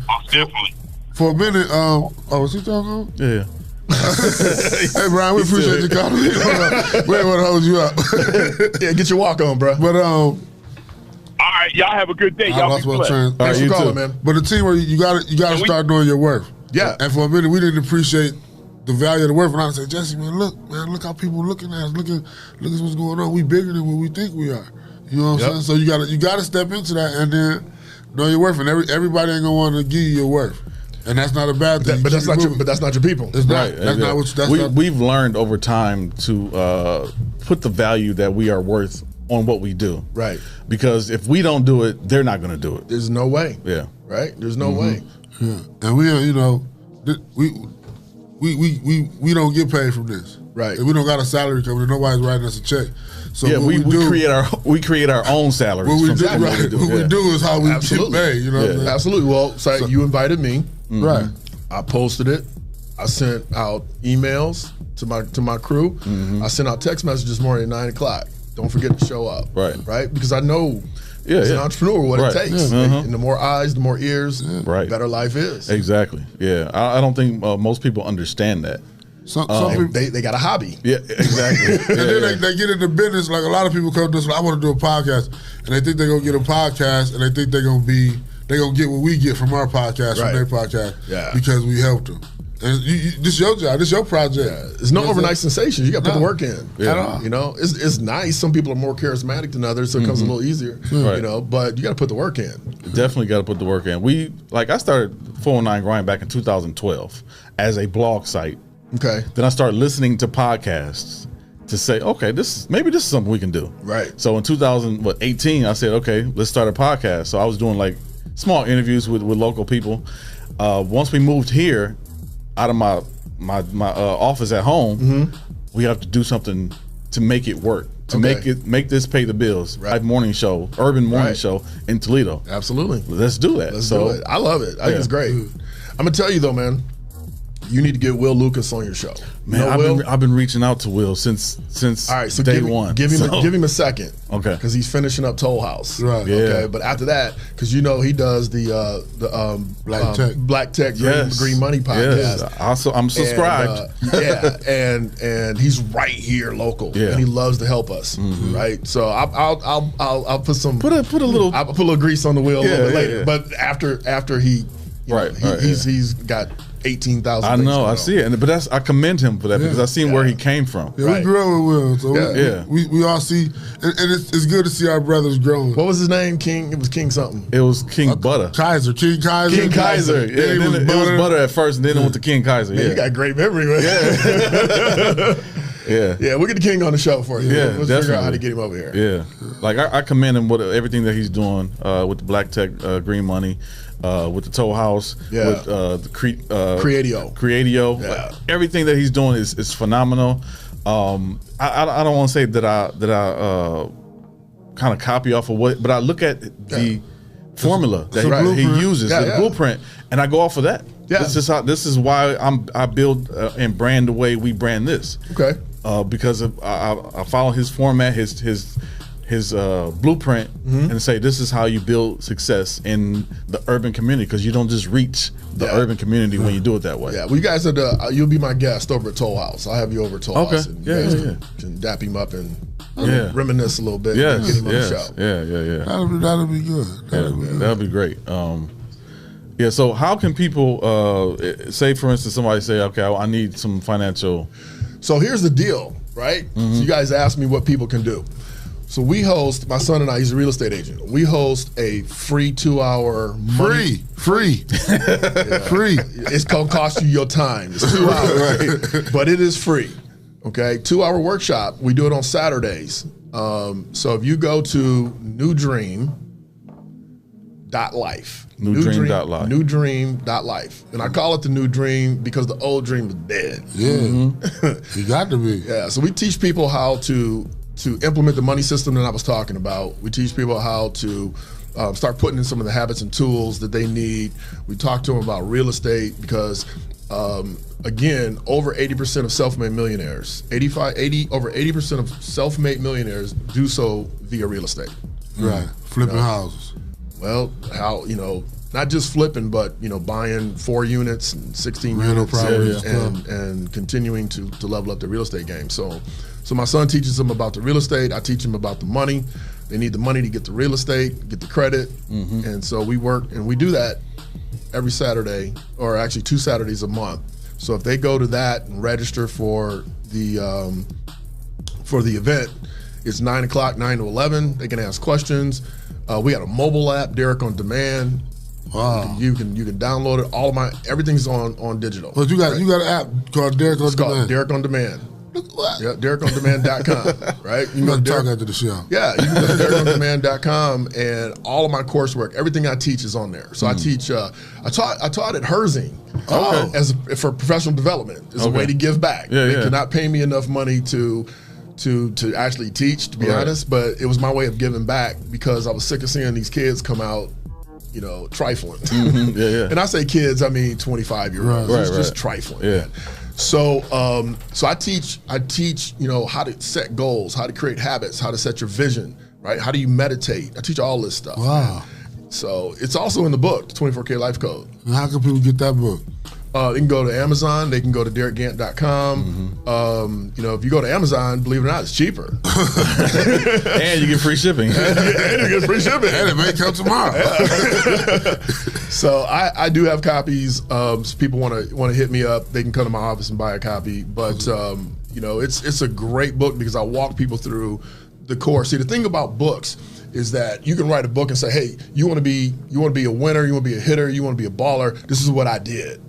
for a minute. Was he talking? Yeah. Hey Brian, we appreciate you calling. We ain't want to hold you up. Yeah, get your walk on, bro. But all right, y'all have a good day. Y'all be blessed. Thanks for calling, man. But the teamwork, you got to start knowing your worth. Yeah. And for a minute, we didn't appreciate the value of the worth. And I said, Jesse, look how people looking at us. Look at what's going on. We bigger than what we think we are. You know what I'm saying? So you got to step into that and then know your worth. And everybody ain't gonna want to give you your worth. And that's not a bad thing. But that's not your people. It's not. That's not what. We've learned over time to put the value that we are worth on what we do. Right. Because if we don't do it, they're not going to do it. There's no way. Yeah. Right. There's no way. Yeah. And we don't get paid from this. Right. We don't got a salary coming in. Nobody's writing us a check. So yeah, we create our own salaries. What we do is how we get paid. You know what I mean? Absolutely. Well, so you invited me. Right. I posted it. I sent out emails to my crew. I sent out text messages morning at 9 o'clock. Don't forget to show up. Right. Because I know as an entrepreneur what it takes. And the more eyes, the more ears, better life is. Exactly. Yeah. I don't think most people understand that. Some people, they got a hobby. Yeah, exactly. And then they get into business. Like a lot of people come to us, I want to do a podcast, and they think they're gonna get a podcast, and they think they're gonna get what we get from our podcast, from their podcast, because we helped them. And this is your job. This is your project. There's no overnight sensations. You got to put the work in. Yeah. You know, it's nice. Some people are more charismatic than others, so it comes a little easier. You know, but you got to put the work in. Definitely got to put the work in. I started 409 Grind back in 2012 as a blog site. Okay. Then I started listening to podcasts to say, okay, maybe this is something we can do. Right. So in 2018, I said, okay, let's start a podcast. So I was doing like small interviews with local people. Once we moved here, out of my office at home, we have to do something to make it work. To make this pay the bills. Right. Morning show, urban morning show in Toledo. Absolutely. Let's do that. Let's do it. I love it. I think it's great. I'm gonna tell you though, man. You need to get Will Lucas on your show. Man, I've been reaching out to Will since all right, so day one. Give him a second. Okay. Because he's finishing up Toll House. Right. Yeah. Okay. But after that, because he does the Black Tech Green Money podcast. Yes. Also, I'm subscribed. And he's right here local. Yeah. And he loves to help us. Right. So I'll put some put a little grease on the wheel a little bit later. Yeah. But after he he's got 18,000. I know, I see it, but I commend him for that because I seen where he came from. Yeah, we grew up with Will, so we all see, and it's good to see our brothers growing. What was his name? King? It was King something. It was King Butter. King Kaiser. Yeah, it was Butter at first, and then it went to King Kaiser. Man, you got great memory, man. Yeah, we'll get the King on the show for you. Yeah, let's figure out how to get him over here. Yeah, like I commend him with everything that he's doing with the Black Tech Green Money. With the Toll House, with the Creatio. Yeah. Everything that he's doing is phenomenal. I don't want to say that I kind of copy off of what, but I look at the formula that he uses, the blueprint, and I go off of that. Yeah. This is why I build and brand the way we brand this. Okay. Because I follow his format, his blueprint, and say this is how you build success in the urban community, because you don't just reach the urban community when you do it that way. Yeah, well, you guys are you'll be my guest over at Toll House. I'll have you over at Toll House. And you guys can dap him up and reminisce a little bit and get him on the show. Yeah. That'll be good. That'll be great. So how can people say, for instance, somebody say, okay, I need some financial. So here's the deal, right? So you guys asked me what people can do. So we host, my son and I, he's a real estate agent. We host a free 2-hour free. It's gonna cost you your time. It's 2 hours, but it is free. Okay, 2-hour workshop. We do it on Saturdays. So if you go to newdream.life. Newdream.life. And I call it the new dream because the old dream is dead. Yeah. You got to be. Yeah. So we teach people how to implement the money system that I was talking about. We teach people how to start putting in some of the habits and tools that they need. We talk to them about real estate because, again, over 80% of self-made millionaires, over 80% of self-made millionaires do so via real estate. Right, flipping houses. Well, not just flipping, but buying 4 units and 16 units and continuing to level up the real estate game. So my son teaches them about the real estate. I teach them about the money. They need the money to get the real estate, get the credit. And so we work and we do that every Saturday, or actually 2 Saturdays a month. So if they go to that and register for the event, it's 9 o'clock, 9 to 11. They can ask questions. We got a mobile app, Derick on Demand. Wow. You can download it. Everything's on digital. But you got an app called Derick on Demand. It's called Derick on Demand. Yeah, DerickOnDemand.com, right? You can talk after the show. Yeah, you can go to DerickOnDemand.com, and all of my coursework, everything I teach is on there. So I teach. I taught at Herzing for professional development. It's a way to give back. They cannot pay me enough money to actually teach, to be honest. But it was my way of giving back because I was sick of seeing these kids come out, trifling. And I say kids, I mean 25-year-olds. It's just trifling. Man. So I teach how to set goals, how to create habits, how to set your vision, right? How do you meditate? I teach all this stuff. Wow. So it's also in the book, the 24K Life Code. And how can people get that book? They can go to Amazon. They can go to DerickGant.com. If you go to Amazon, believe it or not, it's cheaper. And you get free shipping. And you get free shipping. And it may come tomorrow. So I do have copies. So people want to hit me up, they can come to my office and buy a copy. But it's a great book because I walk people through the course. See, the thing about books is that you can write a book and say, hey, you want to be a winner, you want to be a hitter, you want to be a baller, this is what I did.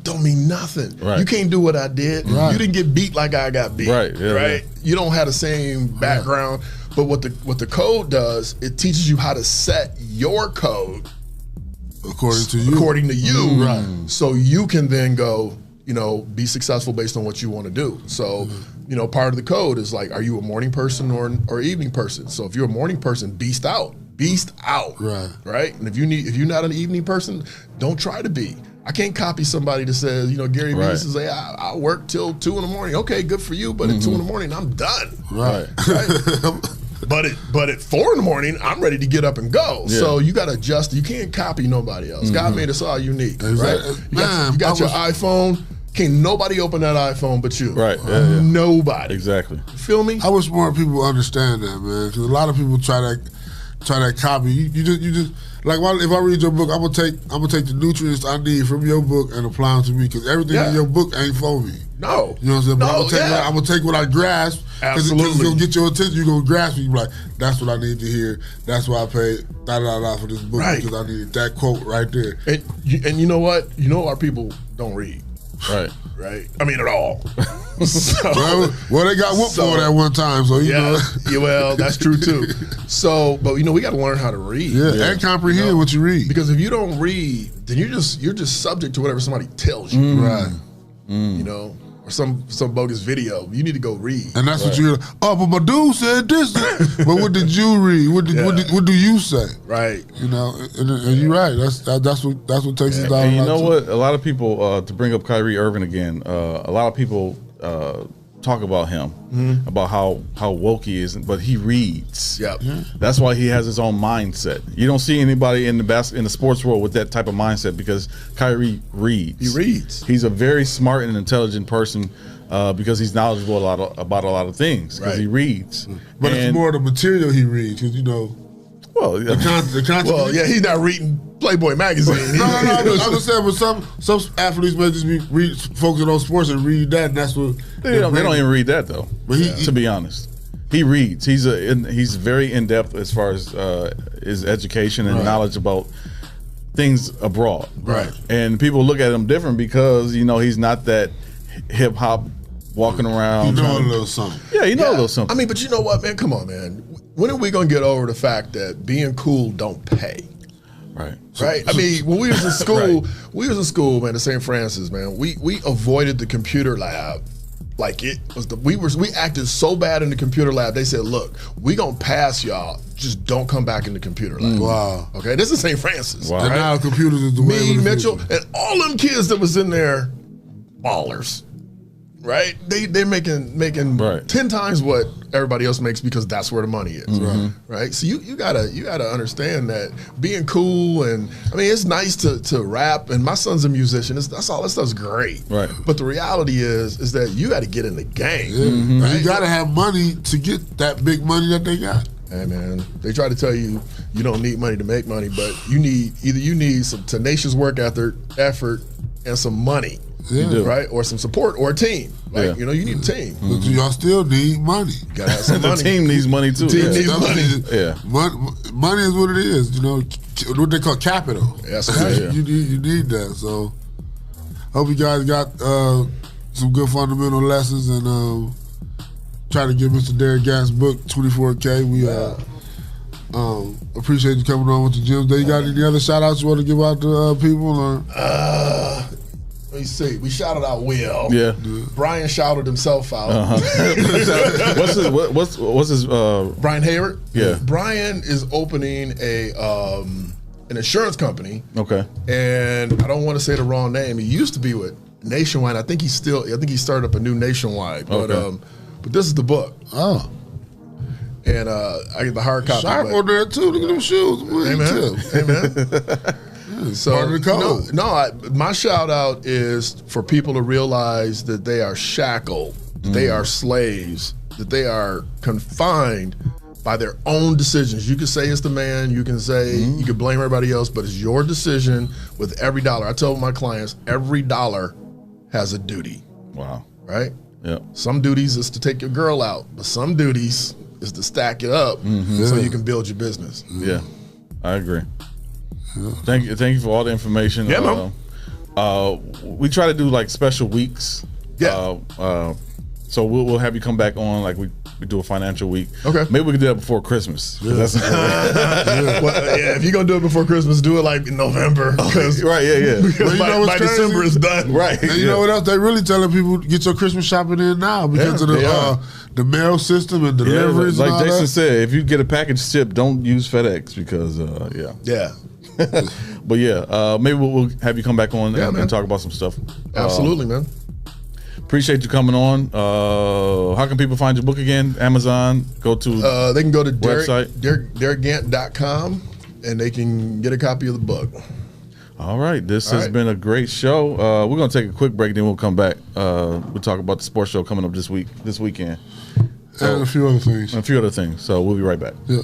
Don't mean nothing. You can't do what I did. You didn't get beat like I got beat. Right? You don't have the same background. But what the code does, it teaches you how to set your code according to you. According to you. Right. So you can then go, be successful based on what you want to do. So, part of the code is like, are you a morning person or evening person? So if you're a morning person, beast out. Right. Right. And if you're not an evening person, don't try to be. I can't copy somebody that says, Gary Vee says, hey, I work till 2 in the morning. Okay, good for you. But at 2 in the morning, I'm done. Right. But at 4 in the morning, I'm ready to get up and go. Yeah. So you got to adjust. You can't copy nobody else. God made us all unique. Right. You got your iPhone. Can't nobody open that iPhone but you. Right. Nobody. Exactly. Feel me? I wish more people understand that, man. Because a lot of people try that copy. You just like if I read your book, I'm gonna take the nutrients I need from your book and apply them to me. Because everything in your book ain't for me. No. You know what I'm saying? But I'm gonna take what I grasp. Absolutely. Because it's gonna get your attention. You're gonna grasp it. You're like, that's what I need to hear. That's why I paid for this book because I needed that quote right there. And you know what? You know our people don't read. Right. Right. I mean, at all. Well, they got whooped for that one time, so you know. Yeah, well, that's true too. So, but we got to learn how to read. Yeah, and comprehend what you read. Because if you don't read, then you're just subject to whatever somebody tells you. Right. Or some bogus video. You need to go read. And that's what you're. Oh, but my dude said this. But what did you read? What do you say? Right. And you're right. That's what takes us down. And you know what? A lot of people, to bring up Kyrie Irving again, a lot of people talk about him, about how woke he is, but he reads. Yep. That's why he has his own mindset. You don't see anybody in the sports world with that type of mindset because Kyrie reads. He reads. He's a very smart and intelligent person because he's knowledgeable about a lot of things because he reads. But it's more the material he reads because Well, the content. Well, yeah, he's not reading Playboy magazine. No, I'm just saying, but some athletes may just be focusing on sports and read that, and that's what they don't even read that though. But to be honest, he reads. He's very in depth as far as his education and knowledge about things abroad. Right. And people look at him different because he's not that hip hop walking around. You know a little something. Yeah, you know a little something. I mean, but you know what, man? Come on, man. When are we gonna get over the fact that being cool don't pay? Right. Right. I mean, when we was in school, man, at St. Francis, man, we avoided the computer lab like it was we acted so bad in the computer lab. They said, "Look, we gonna pass y'all. Just don't come back in the computer lab." Wow. Okay, this is St. Francis. Wow. And now computers is the way. Me, Mitchell, and all them kids that was in there, ballers. Right? They're making 10 times what everybody else makes because that's where the money is. Right? So you gotta understand that being cool, and I mean it's nice to rap, and my son's a musician. That's all that stuff's great. Right. But the reality is that you gotta get in the game. Yeah. Right? You gotta have money to get that big money that they got. Hey man, they try to tell you don't need money to make money, but you need some tenacious work effort and some money. Yeah. Right? Or some support or a team. Like, you need a team. But y'all still need money. You gotta have some money. The team needs money too. The team needs money. Yeah. Money is what it is. What they call capital. That's right. You need that. So hope you guys got some good fundamental lessons and try to get Mr. Derick Gant's book 24K. We appreciate you coming on with the Gems. You got any other shout outs you want to give out to people or? Let me see. We shouted out Will. Yeah. Brian shouted himself out. What's his Brian Hayward? Yeah. Brian is opening an insurance company. Okay. And I don't want to say the wrong name. He used to be with Nationwide. I think he started up a new Nationwide. But but this is the book. Oh. And I get the hard copy. Sharp on there too. Look at them shoes. Amen. So part of the code. My shout out is for people to realize that they are shackled, that they are slaves, that they are confined by their own decisions. You can say it's the man, you can say you can blame everybody else, but it's your decision with every dollar. I tell my clients, every dollar has a duty. Wow. Right? Yeah. Some duties is to take your girl out, but some duties is to stack it up so you can build your business. Yeah, I agree. Thank you for all the information. Yeah, man. We try to do like special weeks. Yeah. So we'll have you come back on like we we do a financial week. Okay. Maybe we can do that before Christmas. Yeah. That's Well, if you're gonna do it before Christmas, do it like in November. Because right, yeah. Because by December it's done. Right. And you know what else? They really telling people get your Christmas shopping in now because of the mail system and deliveries. Like and all Jason that. said, if you get a package shipped, don't use FedEx because Yeah. But maybe we'll have you come back on and talk about some stuff. Absolutely, man. Appreciate you coming on. How can people find your book again? Amazon. Go to they can go to website. DerickGant.com and they can get a copy of the book. All right. This has been a great show. We're gonna take a quick break, then we'll come back. We'll talk about the sports show coming up this weekend. And a few other things. So we'll be right back. Yeah.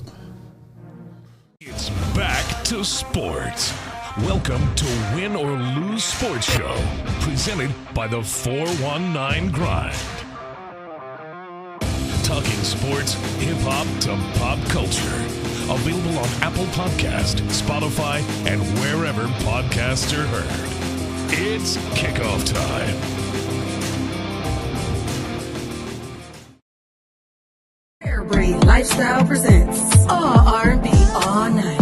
It's back to sports. Welcome to Win or Lose Sports Show, presented by the 419 Grind. Talking sports, hip-hop to pop culture. Available on Apple Podcast, Spotify, and wherever podcasts are heard. It's kickoff time. Airbreed Lifestyle presents all R&B all night.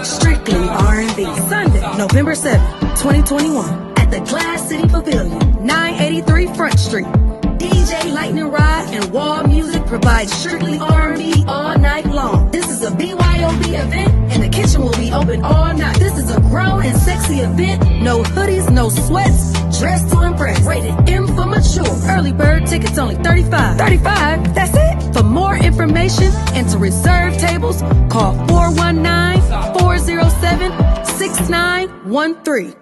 Strictly R&B. Sunday, November 7th, 2021 at the Glass City Pavilion, 983 Front Street. DJ Lightning Rod and Wall Music provides strictly R&B all night long. This is a BYOB event and the kitchen will be open all night. This is a grown and sexy event. No hoodies, no sweats. Dressed to impress. Rated M for mature. Early bird tickets only $35. $35? That's it? For more information and to reserve tables, call 419-407-6913.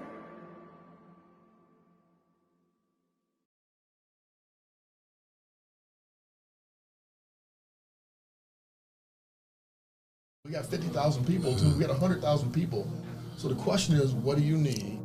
We got 50,000 people too. We got 100,000 people. So the question is, what do you need?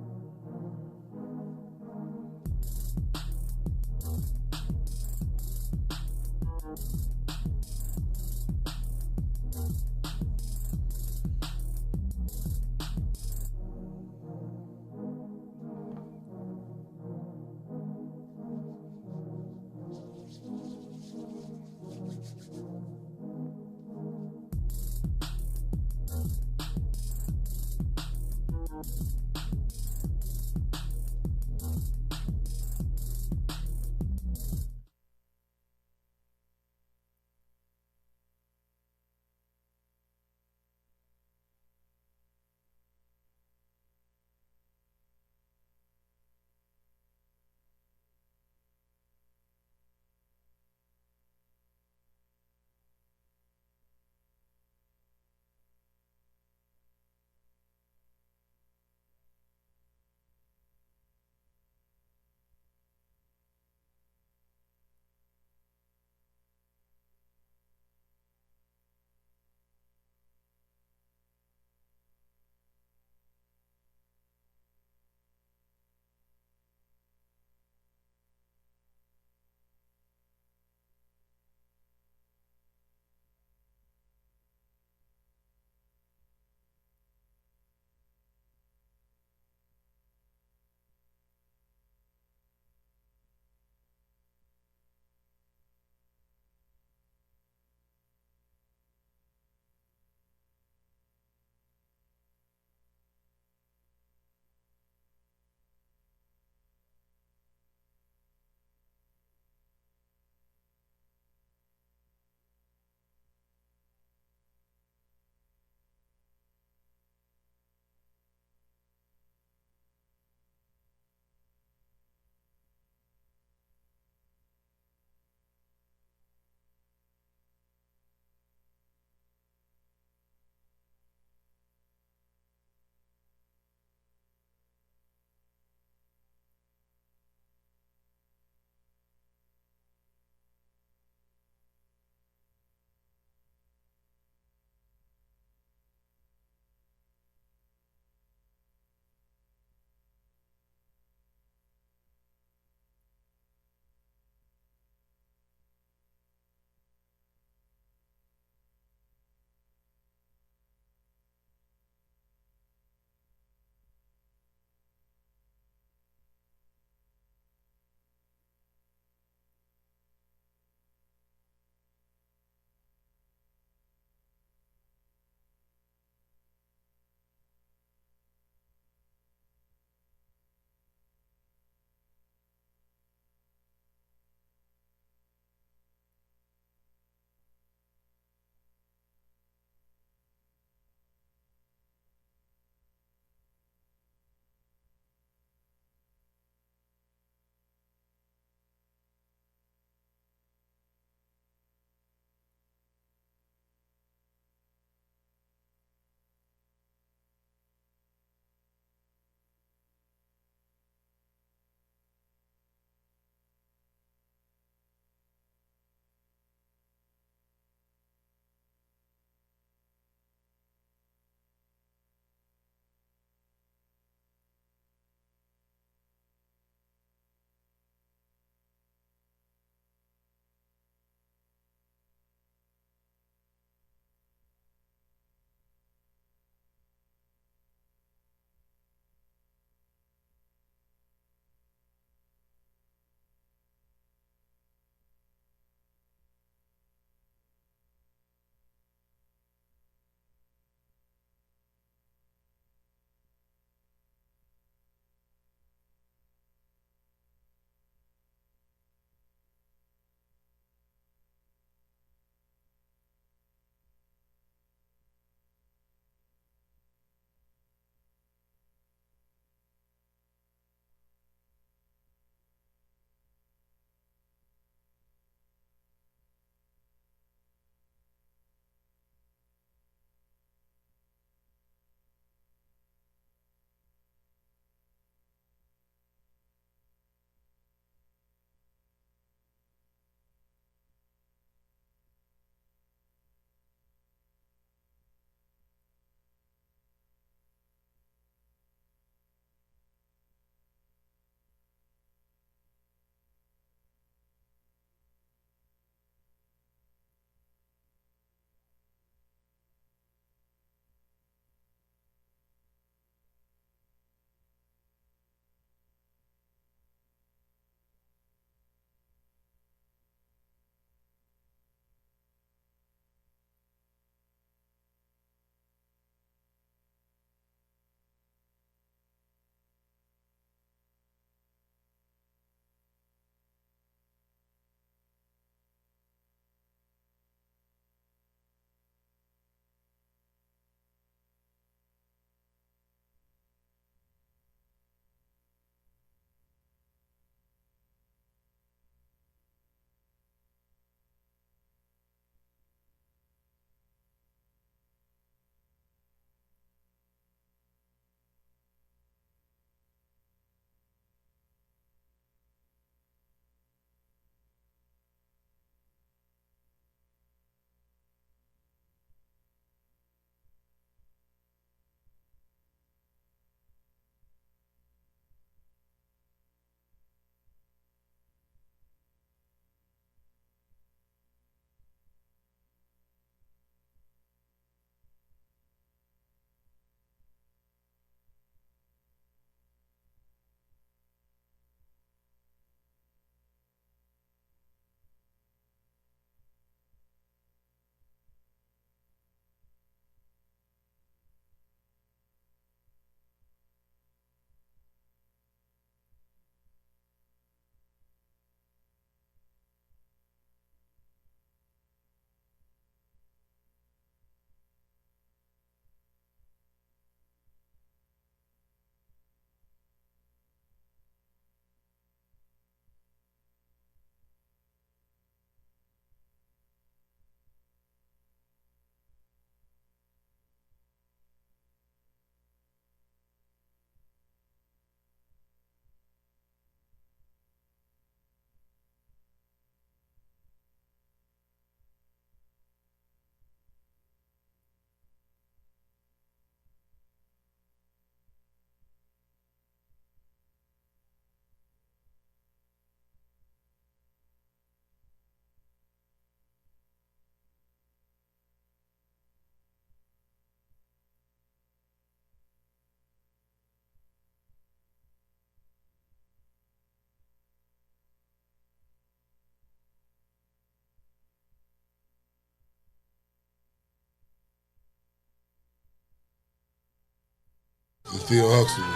And Theo Huxtable.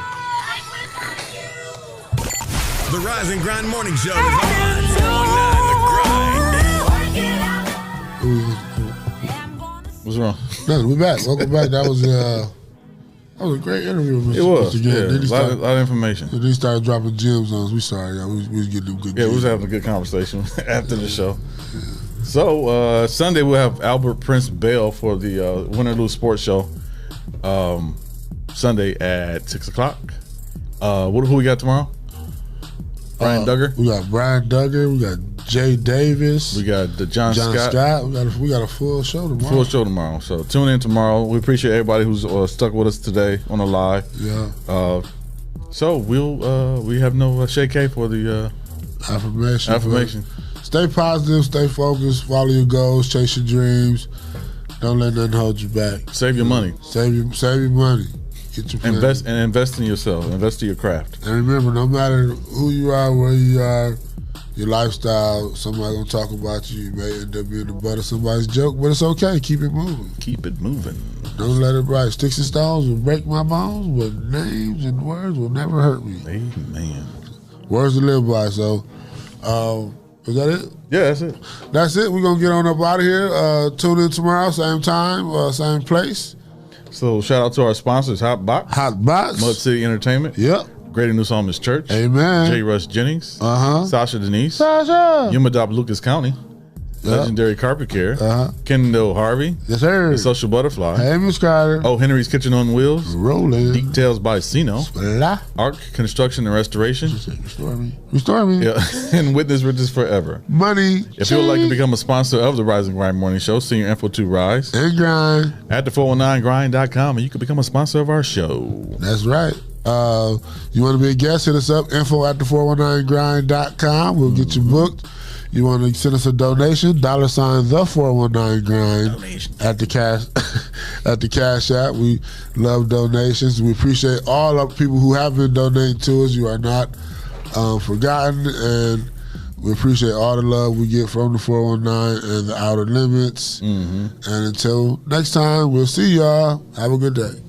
The Rise and Grind Morning Show is on 419 The Grind. What's wrong? No, we back. Welcome back. That was a great interview with Mr. It was. Mr. Gant. Yeah, a lot of information. And then he started dropping gems on us. We sorry, y'all. We was getting them good Yeah, we was gems. having a good conversation after the show. So Sunday we'll have Albert Prince Bell for the Win or Lose Sports Show. Sunday at 6:00. Who we got tomorrow? Brian Duggar. We got Brian Duggar. We got Jay Davis. We got the John Scott. We got a full show tomorrow. Full show tomorrow. So tune in tomorrow. We appreciate everybody who's stuck with us today on the live. Yeah. So we have no Shae K for the affirmation. Stay positive. Stay focused. Follow your goals. Chase your dreams. Don't let nothing hold you back. Save your money. Save your money. Get your plan. Invest in yourself. Invest in your craft. And remember, no matter who you are, where you are, your lifestyle, somebody gonna talk about you. You may end up being the butt of somebody's joke, but it's okay. Keep it moving. Keep it moving. Don't let it ride. Sticks and stones will break my bones, but names and words will never hurt me. Amen. Words to live by. So, is that it? Yeah, that's it. That's it. We're gonna get on up out of here. Tune in tomorrow, same time, same place. So shout out to our sponsors, Hot Box, Mud City Entertainment. Yep. Greater New Psalmist Church. Amen. J. Rush Jennings. Sasha Denise. Sasha. Yumadop Lucas County. Legendary Carpet Care. Kendall Harvey. Yes, sir. The Social Butterfly. Hey, Miss Carter. Oh, Henry's Kitchen on Wheels. Rolling. Details by Sino. Arc Construction and Restoration. Restore me. Yeah. And Witness Riches Forever. Money. If you would like to become a sponsor of the Rise and Grind Morning Show, send your info to Rise and Grind at the419grind.com and you can become a sponsor of our show. That's right. You want to be a guest, hit us up, info at the419grind.com. We'll get you booked. You want to send us a donation, $, the 419 grind at the cash app. We love donations. We appreciate all of the people who have been donating to us. You are not forgotten, and we appreciate all the love we get from the 419 and the Outer Limits. And until next time, we'll see y'all. Have a good day.